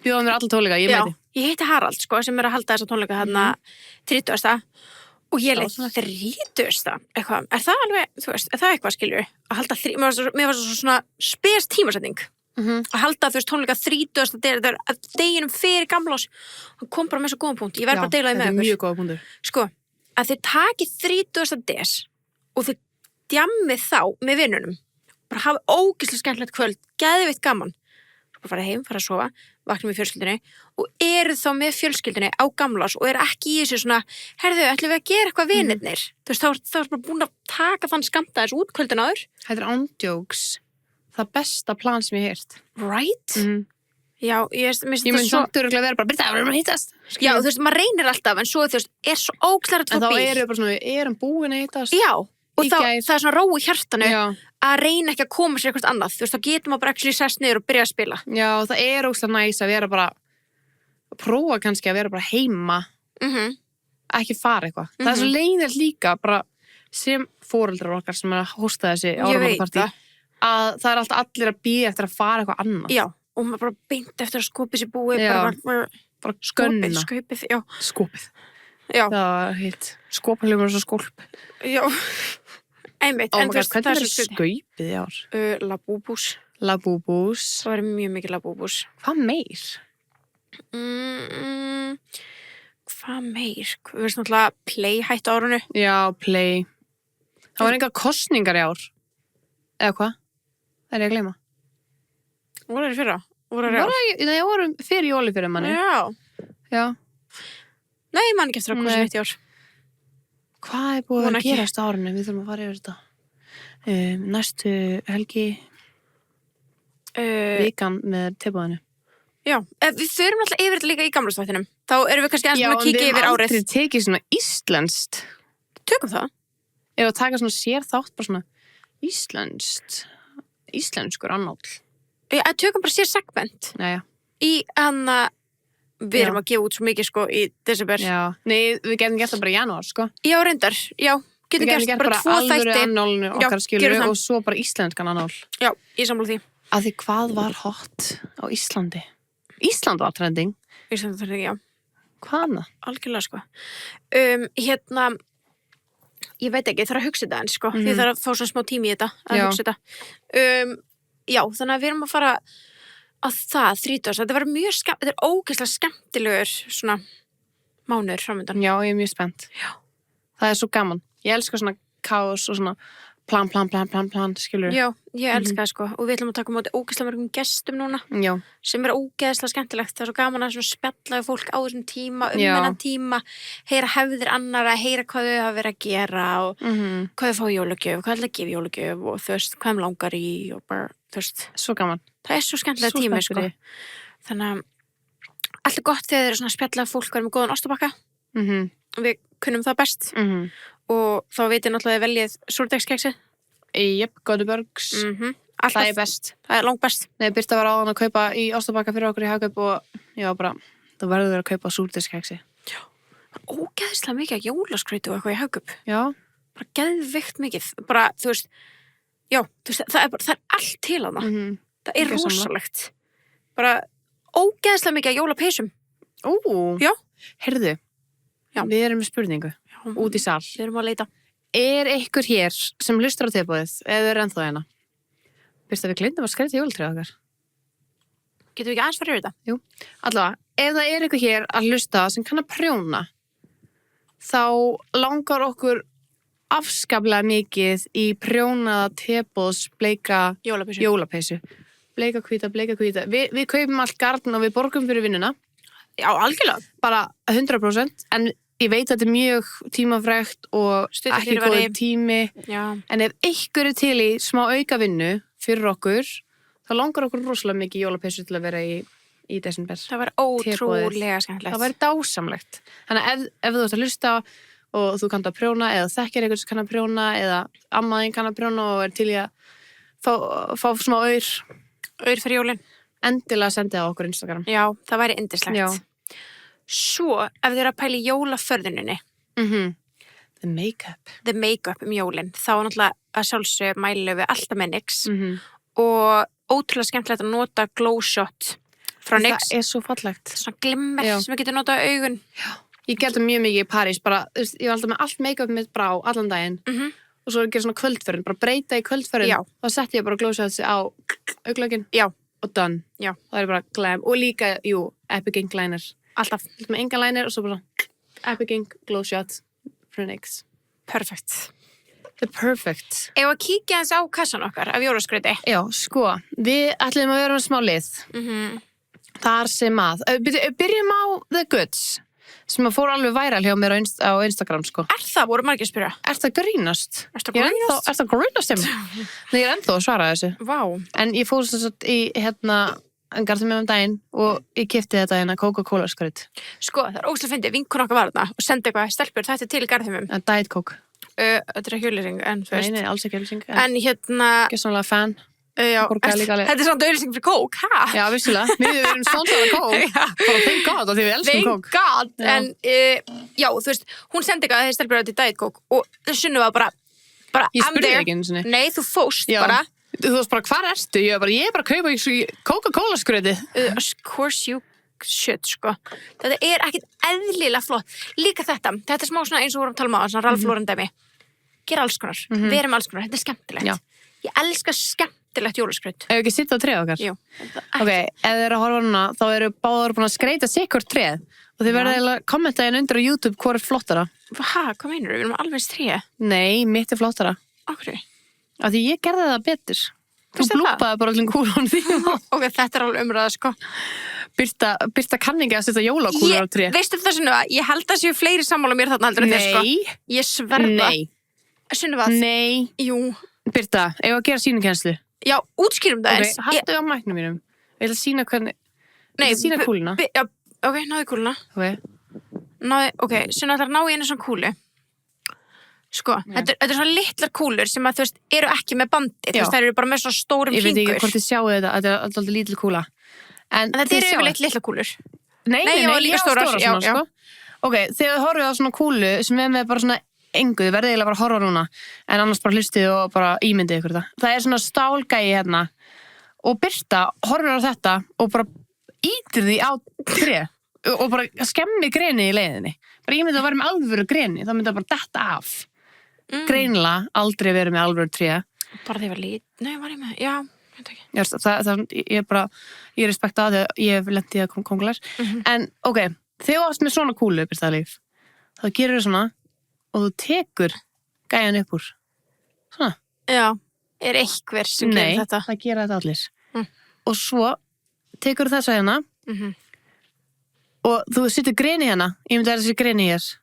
Bjóðum mér alla tónleika, ég veit. Ég heiti Harald sko, sem er að halda þessa tónleika hérna 30. Og ég leik 30. Eitthvað. Er það alveg, þú veist, er það eitthvað skilur? Að halda mér var svo svona spes tímasetning. Að halda þú veist tónleika 30. Þetta er deginum fyrir gamlás. Hann kom bara með svo góðan punkt. Ég verð bara að deila því með þetta er mjög góða punktur. Sko, að þið takið 30. des og þið djammið þá með vinnunum. Bara hafa ógeðslega skemmtilegt kvöld, geðveitt gaman. Svo bara fara heim, fara að sofa, vakna með fjölskyldunni og eru þá með fjölskyldunni á gamlás og eru ekki í þessu svona, herðu, ætlum við að gera eitthvað vinirnir? Þú veist, þá er bara búin að taka þann skamta þessu út kvöldin áður. Þetta er ándjóks. Það besta plan sem ég heyrt. Right? Já, ég mun samt örugglega vera bara, Birta, við erum að hittast. Já, þú veist, maður reynir alltaf, en svo þú veist, er svo ógeðslega En þá eru við bara svona, við erum búin að hittast. Já, og Í þá, gær. það er svona ró í hjartanu Já. að reyna ekki að koma sér eitthvað annað. Þú veist, þá getur maður bara ekki sest niður og byrja að spila. Já, það er ógeðslega næs að vera bara, að prófa kannski að vera bara heima, ekki fara eitthvað. Það er svo leiðilegt líka, bara sem foreldrar okkar sem er að hósta þessi áramótapartí, að það er alltaf allir að bíða eftir að fara eitthvað annað. Já, og maður bara beint eftir að skopið sér búið, Já. bara Bara skönna. skaupið, já. Skopið. Já. Það var hitt. Skopalumur og svo skólp. Já. Einmitt. Oh En my god, hvernig verður skaupið í ár? Labúbús. Labúbús. Það verður mjög mikið labúbús. Hvað meir? Hvað meir? Við veist náttúrulega Play hætt á árunu. Já, Play. Það var engar kosningar í ár. Eða hvað? Það er ég að gleyma. Voru þeir í fyrra? Nei, voru fyrir jóli fyrir manni. Já. Nei, ég man ekki eftir að kosa mitt í ár. Hvað er búið að gerast á árinu? Við þurfum að fara yfir þetta. Næstu helgi vikan með tilbúðinu. Já, við förum alltaf yfir þetta líka í gamlastvættinum. Þá erum við kannski aðeins að kíkja yfir árið. Já, en við hefum aldrei tekið svona íslenskt. Tökum það. Ef að taka svona sér þátt, bara svona íslenskur annáll. Já, tökum bara sér segment. Já. Í hana, við erum að gefa út svo mikið, sko, í desember. Já. Nei, við getum gert það bara í janúar, sko. Já, reyndar. Já, getum gert bara 2 þætti. Alvöru annálinu okkar skilur og svo bara íslenskan annál. Já, ég sammála því. Að því hvað var hot á Íslandi? Ísland var trending. Ísland var trending, já. Hvað annað? Algjörlega, sko. Ég veit ekki, ég þarf að hugsa þetta en, sko. Ég þarf að fá svona smá tími í þetta, að hugsa þetta. Já, þannig að við erum að fara að það 30. Þetta var mjög þetta er ógeðslega skemmtilegur svona mánuður framöndan. Já, ég er mjög spennt. Já. Það er svo gaman. Ég elska svona kaos og svona plan, skilur. Já, ég elska það, sko. Og við ætlum að taka á móti ógeðslega mörgum gestum núna. Já. Sem er ógeðslega skemmtilegt. Það er svo gaman að svona spjalla við fólk á þessum tíma, þennan tíma, heyra hefðir annara, heyra hvað þau hafa verið að gera og hvað þau fá í jólagjöf, hvað ætla að gefa í jólagjöf og þú veist, hvað þeim langar í og bara, þú veist. Svo gaman. Það er svo skemmtilega tími, sko. Þannig að allt er gott þegar þeir eru svona að spjalla fólk verið með góðan ostabakka. Við kunnum það best. Og þá veitir náttúrulega veljið súrdegskeksið. Jep, Göteborgs. Það er best. Það er langt best. Nei, Birta var áðan að kaupa í ostabakka fyrir okkur í Hagkaup og já, bara, það verður að kaupa súrdeigskeksi. Já. Ógeðslega mikið að jólaskrauti og eitthvað í Hagkaup. Já. Bara geðvikt mikið. Bara, þú veist, já, þú veist, það er allt til hana. Það er rosalegt. Bara ógeðslega mikið að jólapeysum. Já. Heyrðu. Já. Við erum með spurningu. Já. Út í sal. Við erum að leita. Er einhver hér sem hlustar á tilboðið eða er ennþá hérna? Fyrst að við glindum að skreita jólatrið okkar. Getum við ekki aðeins farið yfir þetta? Jú. Allavega, ef það er einhver hér að hlusta sem kann að prjóna, þá langar okkur afskaplega mikið í prjónaða tilboðs bleika jólapeysu. Bleika hvíta. Við kaupum allt garn og við borgum fyrir vinnuna. Já, algjörlega. Bara 100%, en ég veit að þetta er mjög tímafrekt og ekki góð tími. Já. En ef einhver er til í smá auka vinnu fyrir okkur, þá langar okkur rosalega mikið jólapeysu til að vera í desember. Það var ótrúlega skemmtilegt. Það var dásamlegt. Þannig að ef þú ert að hlusta og þú kannt að prjóna eða þekkir einhvern sem kann að prjóna eða ammaðinn kann að prjóna og er til í að fá smá aur fyrir jólin. Endilega sendið á okkur Instagram. Já, það væri yndislegt. Já. Svo, ef þið eru að pæla í jólaförðuninni. The make-up jólin. Þá er náttúrulega að sjálfsög mælu við alltaf með NYX. Og ótrúlega skemmtilegt að nota glow shot frá NYX. Það er svo fallegt. Svona glimmer sem við getum notað á augun. Já. Ég gerði mjög mikið í París. Bara, ég var alltaf með allt make-up mitt brá allan daginn. Og svo gerði svona kvöldförðun. Bara breyta í kvöldförðun. Já. Þá setti ég bara glow shot á auglögin. Já. Og done. Já. Það er bara glam. Og líka, Epic Ink liner. Alltaf. Með enga liner og svo bara Epic Ink glow shot frá NYX. Perfect. The perfect. Ef að kíkja þess á kassan okkar af jólaskrauti. Já, sko. Við ætlum að vera með smá lið. Þar sem að byrjum á The Goods sem að fór alveg væral hjá mér á Instagram, sko. Það voru margir að spyrja. Það grínast? Það grínast þeim? Nei, ég ennþá að svara þessu. Vá. En ég fór svo í garðum með daginn og ég keypti þetta Coca-Cola skraut. Sko, það er ógeðslega fyndið, vinkun okkar var þarna og sendi eitthvað stelpur, þetta er til í garðumum. Diet Coke. Þetta er ekki auglýsing, en þú veist. Nei, alls ekki auglýsing. En ekki sannlega fan. Já, þetta er svona auglýsing fyrir Coke, hæ? Já, vissulega. Við erum sponsorað Coke. Bara thank God að því við elskum Coke. Thank God, en já, þú veist, hún sendi eitthvað að þeir stelpur til Diet Coke og Sunnu var bara ég spurði ekki einu sinni. Nei, þú fóst bara. Þú veist bara, hvar ertu? Ég er bara að kaupa í Coca-Cola skrauti. Of course you shit, sko. Þetta ekkert eðlilega flott. Líka þetta smá svona eins og vorum að tala um á, svona Ralph Lauren dæmi. Gera alls konar, vera með alls konar, þetta skemmtilegt. Já. Ég elska skemmtilegt jólaskraut. Ef ekki sitta á tréð okkar? Jú. Ok, ef þið eru að horfa núna, þá eru báðar búin að skreita sikkurt tréð og þið verða eiginlega að kommenta inn undir á YouTube hvor flottara. Hvað meinur við? Við erum alveg tré. Nei, mitt flottara. Okkur. Af því ég gerði það betur. Þú blúpaði bara allir kúlun því. Ok, þetta alveg umræða, sko. Birta kanningi að setja jólakúlur á tré. Veistu það, Sunniva? Ég held að séu fleiri sammála mér þarna heldur en þér, sko. Ég sverða. Nei. Sunniva. Nei. Jú. Birta, ef að gera sýnukenslu. Já, útskýrum það eins. Ok, haltu á mæknum mínum. Ég ætla að sýna hvernig... Nei, ég ætla að sýna kúluna. Ok, náðu kúluna. Ok, Sunniva ætlar að ná í einu svona kúlu. Sko, þetta er svona litlar kúlur sem að, þú veist, eru ekki með bandi. Þú veist, þær eru bara með svona stórum fingur. Ég veit fingur. ekki hvort þið sjáu þetta er alltaf lítil kúla. En þetta eru yfirleitt litlar kúlur. Nei, líka stórar svona, sko. Ok, þegar þið horfið á svona kúlu sem er með bara svona engu, þið verðið eiginlega bara að horfa núna, en annars bara hlustið og bara ímyndið ykkur það. Það er svona stálgæi hérna og Birta horfir á þetta og bara ítir því á tré og bara skemmi greni í leiðinni. Bara ímyndið að vera með alvöru greni, það myndi bara detta af. Greinilega aldrei verið með alvöru tré. Bara því var nei, var ég með, já, ég veit ekki. Ég respekta að ég hef lent í að konglar. En ok, þegar þú ást með svona kúlu, Birta Líf, þá gerir þú svona og þú tekur gæjan upp úr. Svona. Já. Er einhver sem gerir þetta? Nei, það gera þetta allir. Og svo tekur þú þessa hérna og þú setur greni hérna. Ég myndi að þessi greni hér.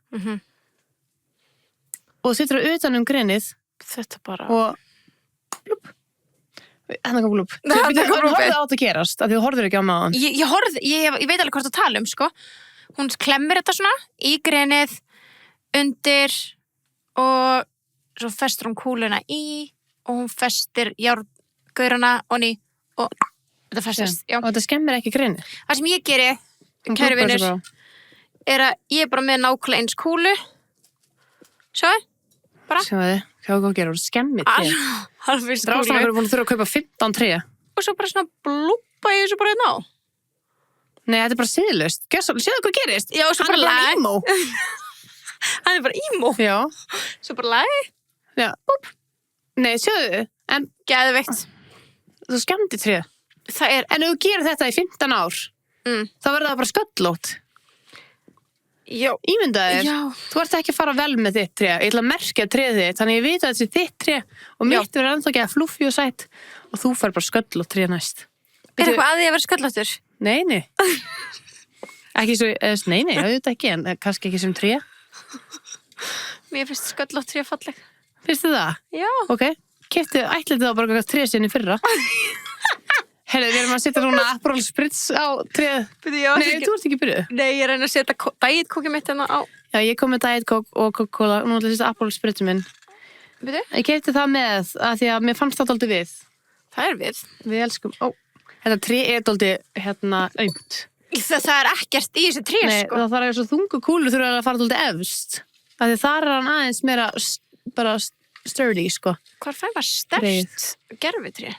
Og þú setur það utan grenið. Þetta bara... Og blúp. Hérna kom blúp. Þú horfði á þetta gerast, af því þú horfður ekki á maðan. Ég veit alveg hvort að tala um, sko. Hún klemmir þetta svona í grenið, undir og svo festir hún kúluna í og hún festir járngaurana onni og þetta festist. Og þetta skemmir ekki grenið. Það sem ég geri, kæru vinur, er að ég er bara með nákvæmlega eins kúlu. Sjáðu? Bara. Sjáðu, hvað gerur þú? Skemmir tré. Halvvist kúlu. Ráðstofan fyrir búin að þurfa að kaupa 15 tré. Og svo bara svona blúpa ég þessu bara hérna á. Nei, þetta er bara siðlaust. Sjáðu hvað gerist. Já, svo bara bara emo. Hann er bara emo. Já. Svo bara lagi. Já. Búp. Nei, sjáðu. En geðveikt. Þú skemmdi tré. Það er... En ef þú gerir þetta í 15 ár, þá verður það bara sköllótt. Já. Ímyndaðir. Já. Þú ert ekki að fara vel með þitt tré. Ég ætla að merkja tréð þitt, þannig ég veit að þetta er þitt tré og mitt verður ennþá ekki að fluffi og sætt og þú fær bara sköllótt tré næst. Er eitthvað að því að vera sköllóttur? Nei. Ekki svo, nei, auðvitað ekki, en kannski ekki sem tré. Mér finnst sköllótt tré falleg. Finnst þið það? Já. Ok, ætlið það bara eitthvað tré sinni fyrra. Herðu, við erum að setja núna Aperol Spritz á tréð. Nei, þú ert ekki byrjuð. Nei, ég reyna að setja Diet-kókið mitt hérna á. Já, ég kom með Diet-kók og Coca-Cola, nú ætla að setja Aperol Spritz minn. Byrju? Ég keypti það með, að því að mér fannst það dálítið við. Það er við. Við elskum, þetta tré er dálítið, aumt. Það er ekkert í þessu tré, sko. Nei, það þarf að svo þungu kúlu þurfa að fara dálítið efst. Af því þar er hann aðeins meira bara sturdy, sko. Hvar fær maður sterkt gervitré?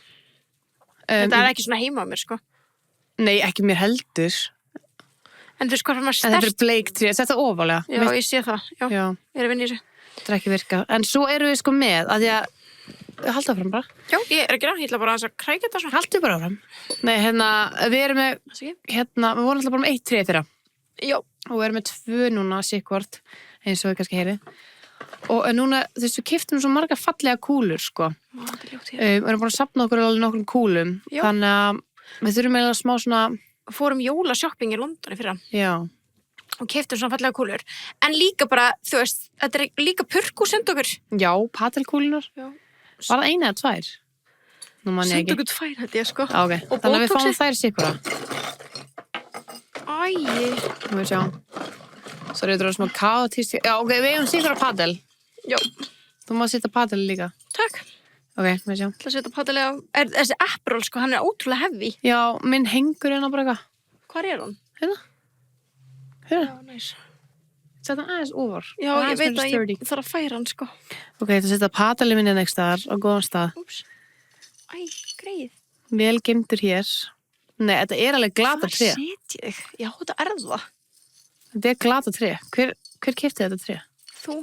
Þetta er ekki svona heima á mér, sko. Nei, ekki mér heldur. En þú veist, hvað fær maður sterkt? En þetta er bleiktré, þetta er ofalega. Já, ég sé það. Já. Ég er að vinna í þessu. Þetta er ekki virka. En svo eru við sko með, að því að halda fram bara. Já, ég er ekki ég ætla bara að krækja þetta svona. Haldu bara fram. Nei, við erum með, við vorum alltaf bara með 1 tré fyrra. Já. Og við erum með 2 núna, sikkvort, eins og við kannski heyrið. Og núna, þú veist, við keyptum svo margar fallega kúlur, sko. Þetta er ljótt hér. Við erum búin að safna okkur alveg nokkrum kúlum. Já. Þannig að við þurfum eiginlega smá svona... Fórum jólashopping í London í fyrra. Já. Og keyptum svona fallega kúlur. En líka bara, þú veist, þetta er líka purku send okkur. Já, patelkúlunar. Já. Var það 1 eða 2? Nú man ég ekki. Send okkur 2, held ég, sko. Ok, þannig að við fáum þær sikkura. Nú við sjá. Svo er þetta smá kaotist. Já, ok, við eigum sikkura padel. Já. Þú má setja padel líka. Takk. Ok, við sjá. Það setja padel á... Þessi Aperol, sko, hann er ótrúlega heavy. Já, minn hengur hérna bara eitthvað. Hvar er hann? Hérna. Já, næs. Setta hann aðeins ofar. Já, ég veit að ég þarf að færa hann, sko. Ok, það setja padeli minni next staðar á góðan stað. Úps. Æ, greið. Vel geymdur hér. Nei, þetta er alveg glata tré. Hvað set ég þig? Já, þetta er það. Þetta er glata tré. Hver keypti þetta tré? Þú.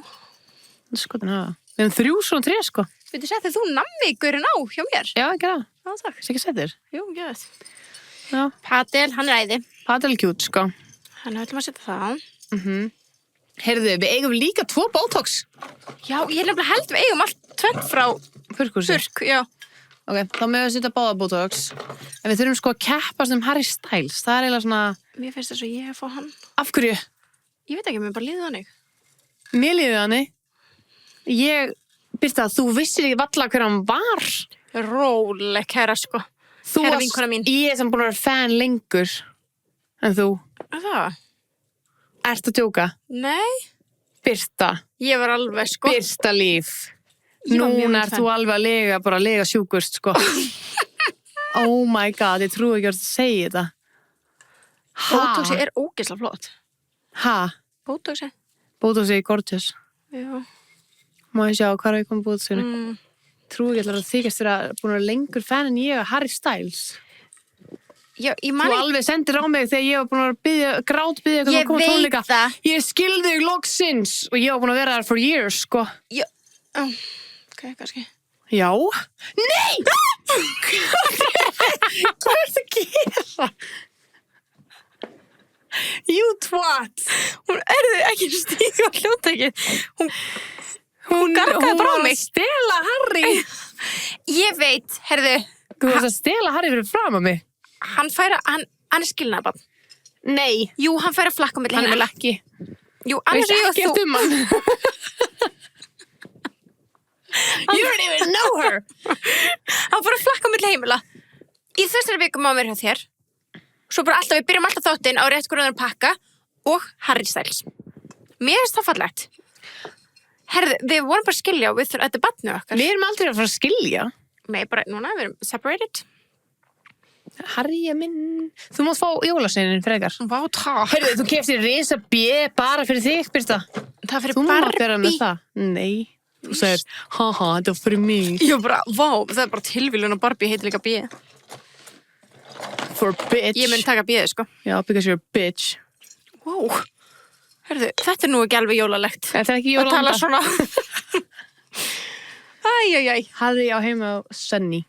Skotin hafa. Við erum 3 svona tré, sko. Veitu segja þegar þú nammi gaurinn á hjá mér? Já, ekki það. Já, takk. Sér ekki settir? Jú, gæð. Já. Patel, hann er æði. Patel cute, sko. Þannig ætlum að setja það. Heyrðu, við eigum líka 2 Botox. Já, ég er nefnilega held við eigum allt tvent frá Purkursi. já. Ok, þá með við setja báða Botox. En við þurfum sko að keppast Harry Styles. Það er eiginlega svona... Mér finnst þess að ég hef fá hann. Af hverju? Ég veit ekki, mér bara líður þannig. Mér líður þannig. Birta, þú vissir ekki valla hver hann var. Róleg, kæra, sko. Þú Kæra vinkona mín. Ég sem búin að vera fan lengur en þú. Það? Ertu að djóka? Nei. Birta. Ég var alveg, sko. Birta líf. Ég var mjög Núna mikið þú alveg að lega sjúkust, sko. Oh my god, ég trúi ekki að segja þetta. Botoxi er ógeðslega flott. Ha? Botoxi? Botoxi er gorgeous. Já. Má ég sjá, hvað er ég komið Botoxinu? Trúi ekki að þykast þér að búin að vera lengur fan en ég að Harry Styles. Já, ég Þú man alveg sendir á mig þegar ég var búin að grátbiðja Ég veit það. Ég skildi þig loksins og ég var búin að vera þar for years, sko. Já. Ok, kannski. Já? Nei! Hvað er það að gera? You twat! Hún erði ekki stíga á hljóttakið. Hún gargaði bara á mig. Hún var að stela Harry. Ég veit, herðu, Þú varst að stela Harry fyrir fram að mig. hann er skilnaðabarn. Nei. Jú, hann fær að flakka á milli Hann heimila. ekki. Jú, annars Veist ég og ekki þú. um hann. You don't even know her. Hann fær að flakka á milli heimila. Í þessari vikum á mér hjá þér. Svo bara alltaf, við byrjum alltaf þáttinn á rétt hvernig pakka og Harry Styles. Mér finnst það fallegt. Herðu, við vorum bara að skilja og þetta er barnið okkar. Við erum aldrei að fara að skilja. Nei, bara núna, við erum separated. Harry er minn. Þú mátt fá jólasveinin frekar. Vá, takk. Heyrðu, þú keftir risa B bara fyrir þig, Birta. Það fyrir Þú mátt Barbie. bera með það. Nei. Þú segir, haha, þetta var fyrir mig. Ég bara, vá, það er bara tilvílun og Barbie heitir líka B. For bitch. Ég mun taka B, sko. Já, because you're a bitch. Vá. Herðu, þetta er nú ekki alveg jólalegt. Þetta er ekki Að tala jólanda. svona. Æ. Harry á heima á Sunny.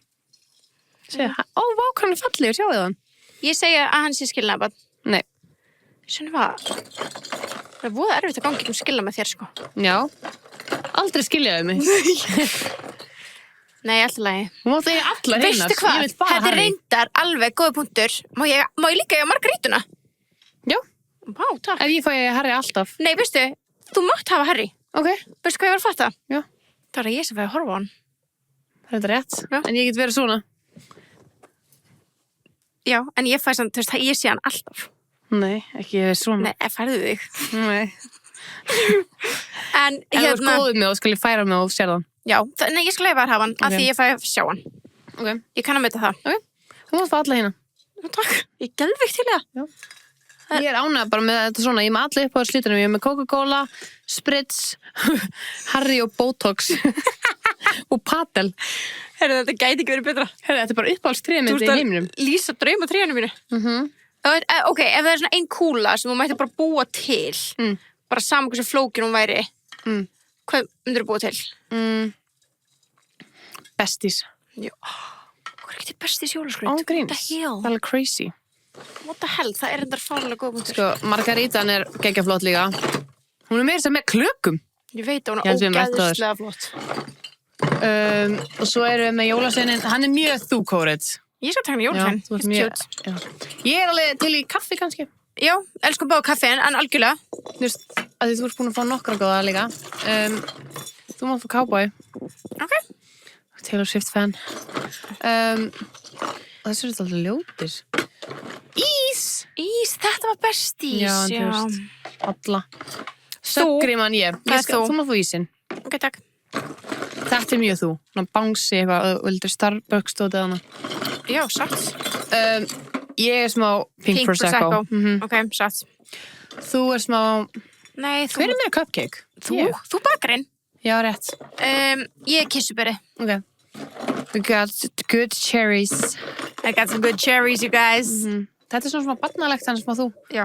Segir, ó, vá, hann er fallegur, sjáu það. Ég segja að hann sé skilnaðabarn. Nei. Svona það er voða erfitt að gangi um skilna með þér, sko. Já. Aldrei skiljaðu mig. Nei, alltaf lagi. Þú mátt eiga allar heinas. Veistu hvað? Ég vil bara Þetta er Harry. reyndar alveg góða punktur. Má ég líka eiga margarítuna? Já. Vá, takk. Ef ég fæ Harry alltaf. Nei, veistu, þú mátt hafa Harry. Ok. Veistu hvað ég var að fatta? Já. Það er ég sem fæði að horfa á hann. Það er þetta rétt. Já. En ég get verið svona. Já, en ég fæði samt, þú veist, ég sé hann alltaf. Nei, ekki svona. Nei, færðu þig. Nei. En Ef þú ert góður með og skal ég færa með og sér það. já, nei, ég skal leifa að hafa hann, af Ok. því ég fæði að sjá hann. Ok. Ég kann að meta það. Þú mátt fá alla hérna. Já, takk. Ég gelvik til það. Ég er ánægð bara með þetta svona. Ég er með alla upp á slítunum. Ég er með Coca-Cola, Spritz, Harry og Botox og Patel. Herru, þetta gæti ekki verið betra. Herri, þetta er bara uppáhaldstrémynd í heiminum. Lýsa drauma tríðanum mínu. Ok, ef það er svona ein kúla sem þú mætti bara búa til, bara saman hversu flókin hún væri, hvað myndir þú búa til? Besties. Já. Hvað er ekki til bestis jólaskraut? Án gríns. What the hell? Það er alveg crazy. What the hell? Það er endar fárlega góð punktur. Sko, Margarítan er geggjaflott líka. Hún er meira sem með klökum. Ég veit að hún Ég held við er höfum rætt á þér. ógeðslega flott. Og svo erum við með jólasveinin. Hann er mjög þú-kórið. Ég skal taka með jólasvein. þú ert mjög... Já. Ég er alveg til í kaffi kannski. Já, elskum báða kaffin, en algjörlega. Þú veist, að því þú ert búin að fá nokkra góða líka. Þú mátt fá Cowboy. Ok. Taylor Swift fan. Þessu er þetta alltaf ljótir. Ís! Ís, þetta var bestís. Já, en þú veist, alla. Söggriman ég. Hvað er þú? Þú mátt fá ísinn. Ok, takk. Þetta er mjög þú. Ná bánsi eitthvað, vildur Starbucks stótið hana. Já, satt. Ég er smá Pink Prosecco. Ok, satt. Þú er smá... Nei, þú... Hver er meira cupcake? Þú bakarinn. Já, rétt. Ég er kissuberi. Ok. We got good cherries. I got some good cherries, you guys. Þetta er svona barnalegt þannig sem að þú. Já,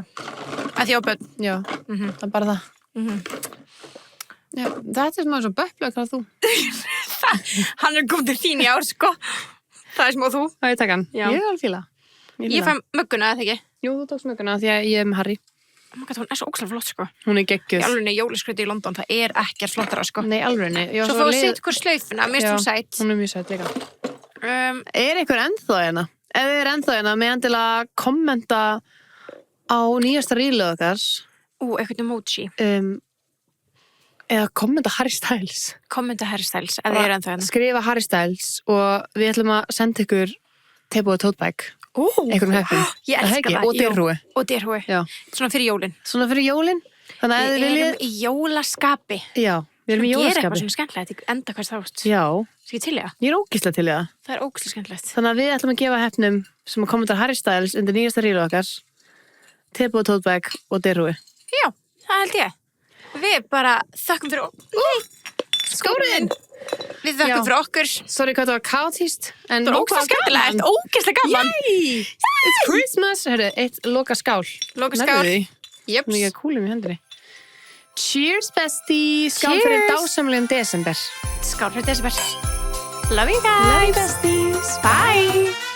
að því á börn. Já, það er bara það. Já, þetta er svona svo böpplega hvað þú. Hann er komið til þín í ár, sko. Það er smá þú. Það er takkan. Já. Ég er alveg fíla. Ég fæ mögguna, eða ekki? Jú, þú tókst mögguna því að ég er með Harry. Oh my God, hún er svo ókslega flott, sko. Hún er geggjuð. Í alveg jólaskrauti í London, það er ekkert flottara, sko. Nei, alveg. Svo fóðu að setja hver slaufuna, mér finnst þú sætt. Hún er mjög sætt líka. Er einhver ennþá hérna? Ef þið er ennþá hérna, með endilega kommenta á nýjasta rílu okkar. Eitthvað emoji. Eða kommenta Harry Styles. Kommenta Harry Styles, ef þið er ennþá hérna. Skrifa Harry Styles og við ætlum að senda ykkur teipu og tote bag. Einhverjum heppin. Ég elska það. Og derhúi. Og derhúi. Já. Svona fyrir jólin. Svona fyrir jólin. Þannig að við erum í jólaskapi. Já, við erum í jólaskapi. Gera jólaskapi. eitthvað svona skemmtilegt, enda hvers þátt. Já. Skal ég til í það? Ég er ógeðslega til í það. Það er ógeðslega skemmtilegt. Þannig að við ætlum að gefa heppnum sem að kommenta Harry Styles undir nýjasta rílu okkar teipu og tote bag og derhúi. Já, það held ég. Við bara þökkum fyrir... Skóriðinn! Við þökkum fyrir okkur. Sorry hvað það var kaotíst. Það var ógeðslega skemmtilegt, ógeðslega gaman. Yay! It's Christmas! Hörru, eitt loka skál. Loka skál. Jöps. Hún er ekki að kúlum í hendinni. Cheers, bestie! Skál fyrir dásamlegum desember. Skál fyrir desember. Love you guys. Love you, besties. Bye.